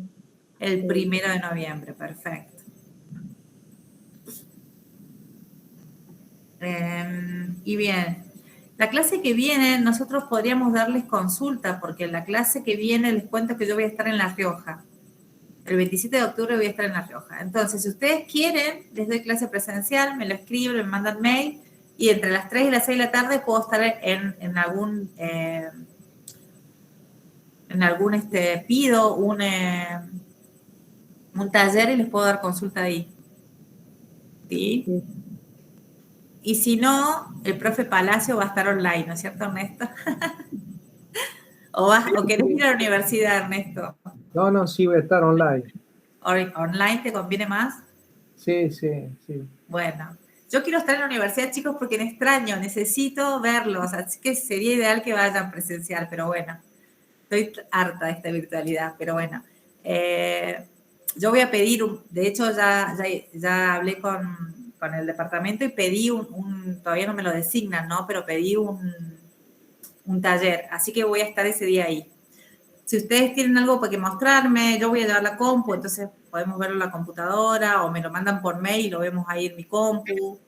El 1 de noviembre, perfecto. Y bien, la clase que viene nosotros podríamos darles consulta, porque en la clase que viene les cuento que yo voy a estar en La Rioja. El 27 de octubre voy a estar en La Rioja. Entonces, si ustedes quieren, les doy clase presencial, me lo escriben, me mandan mail, y entre las 3 y las 6 de la tarde puedo estar en algún pido un taller y les puedo dar consulta ahí. ¿Sí? Sí. Y si no, el profe Palacio va a estar online, ¿no es cierto, Ernesto? ¿O querés ir a la universidad, Ernesto? No, sí, voy a estar online. ¿Online te conviene más? Sí. Bueno, yo quiero estar en la universidad, chicos, porque me extraño, necesito verlos, así que sería ideal que vayan presencial, pero bueno, estoy harta de esta virtualidad, pero bueno. yo voy a pedir, de hecho ya hablé con el departamento y pedí todavía no me lo designan, ¿no? Pero pedí un taller, así que voy a estar ese día ahí. Si ustedes tienen algo para que mostrarme, yo voy a llevar la compu, entonces podemos verlo en la computadora o me lo mandan por mail y lo vemos ahí en mi compu,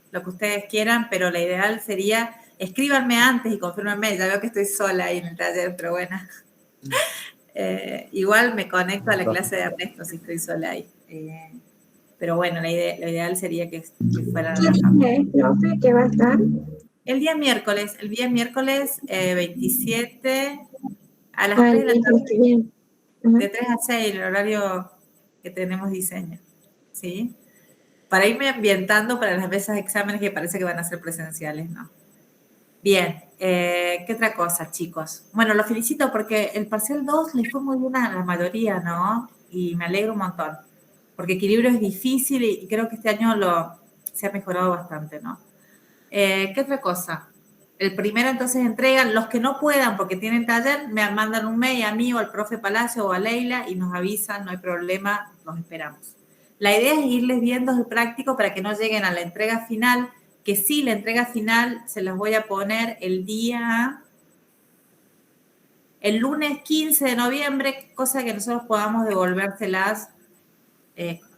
lo que ustedes quieran, pero la ideal sería, escríbanme antes y confírmenme, ya veo que estoy sola ahí en el taller, pero bueno. Igual me conecto a la clase de Ernesto si estoy sola ahí. Pero bueno, lo ideal sería que fueran la familia. Profe, ¿qué va a estar? El día miércoles 27 a las 3 de la tarde. De 3 a 6, el horario que tenemos diseño. ¿Sí? Para irme ambientando para las mesas de exámenes que parece que van a ser presenciales, ¿no? Bien, ¿qué otra cosa, chicos? Bueno, los felicito porque el parcial 2 les fue muy bien a la mayoría, ¿no? Y me alegro un montón, porque equilibrio es difícil y creo que este año se ha mejorado bastante, ¿no? ¿Qué otra cosa? El primero entonces entregan, los que no puedan porque tienen taller, me mandan un mail a mí o al profe Palacio o a Leila y nos avisan, no hay problema, los esperamos. La idea es irles viendo el práctico para que no lleguen a la entrega final, que sí, la entrega final se las voy a poner el lunes 15 de noviembre, cosa que nosotros podamos devolvérselas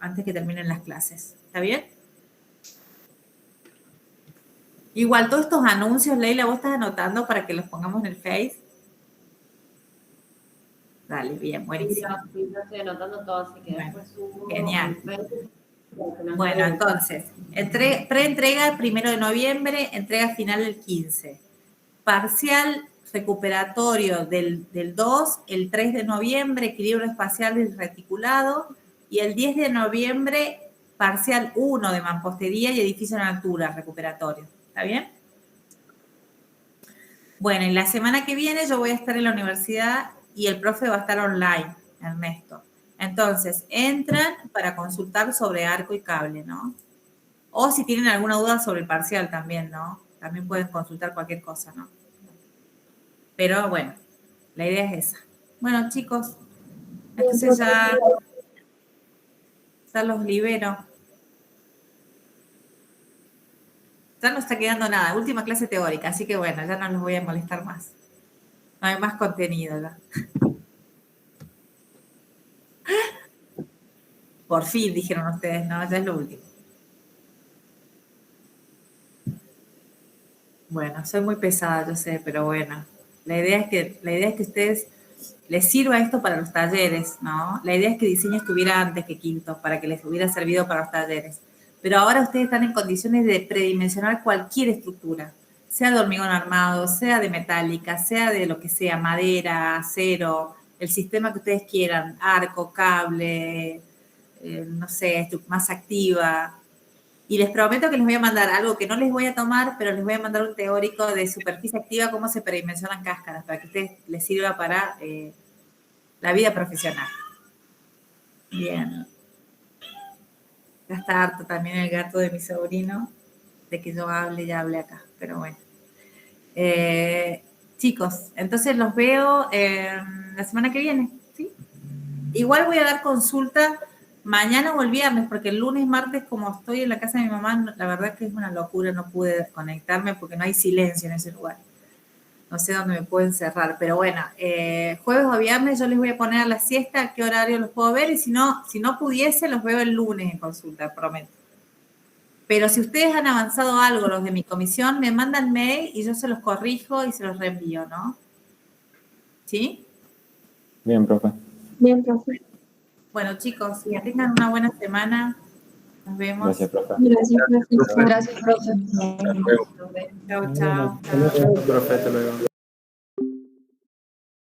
antes que terminen las clases. ¿Está bien? Igual, todos estos anuncios, Leila, ¿vos estás anotando para que los pongamos en el Face? Dale, bien, buenísimo. Sí, yo estoy anotando todo, así que bueno, después subo. Genial. Bueno, entonces, preentrega el 1 de noviembre, entrega final el 15. Parcial recuperatorio del 2, el 3 de noviembre, equilibrio espacial y reticulado, y el 10 de noviembre, parcial 1 de mampostería y edificio en altura, recuperatorio. ¿Está bien? Bueno, y la semana que viene yo voy a estar en la universidad y el profe va a estar online, Ernesto. Entonces, entran para consultar sobre arco y cable, ¿no? O si tienen alguna duda sobre el parcial también, ¿no? También pueden consultar cualquier cosa, ¿no? Pero bueno, la idea es esa. Bueno, chicos, entonces ya los libero. Ya no está quedando nada, última clase teórica, así que bueno, ya no los voy a molestar más. No hay más contenido ya. Por fin, dijeron ustedes, no, ya es lo último. Bueno, soy muy pesada, yo sé, pero bueno. La idea es que a ustedes les sirva esto para los talleres, ¿no? La idea es que diseño estuviera antes que quinto, para que les hubiera servido para los talleres. Pero ahora ustedes están en condiciones de predimensionar cualquier estructura, sea de hormigón armado, sea de metálica, sea de lo que sea, madera, acero, el sistema que ustedes quieran, arco, cable, no sé, masa activa. Y les prometo que les voy a mandar algo que no les voy a tomar, pero les voy a mandar un teórico de superficie activa, cómo se predimensionan cáscaras, para que a ustedes les sirva para la vida profesional. Bien. Ya está harto también el gato de mi sobrino, de que yo ya hablé acá, pero bueno. Chicos, entonces los veo la semana que viene, ¿sí? Igual voy a dar consulta mañana o el viernes, porque el lunes, martes, como estoy en la casa de mi mamá, la verdad que es una locura, no pude conectarme porque no hay silencio en ese lugar. No sé dónde me pueden cerrar, pero bueno, jueves o viernes yo les voy a poner a la siesta a qué horario los puedo ver y si no pudiese, los veo el lunes en consulta, prometo. Pero si ustedes han avanzado algo, los de mi comisión, me mandan mail y yo se los corrijo y se los reenvío, ¿no? ¿Sí? Bien, profe. Bien, profe. Bueno, chicos, que tengan una buena semana. Nos vemos. Gracias, profe. Gracias, profe. Gracias, profe. Chao, chao. Profe, hasta luego.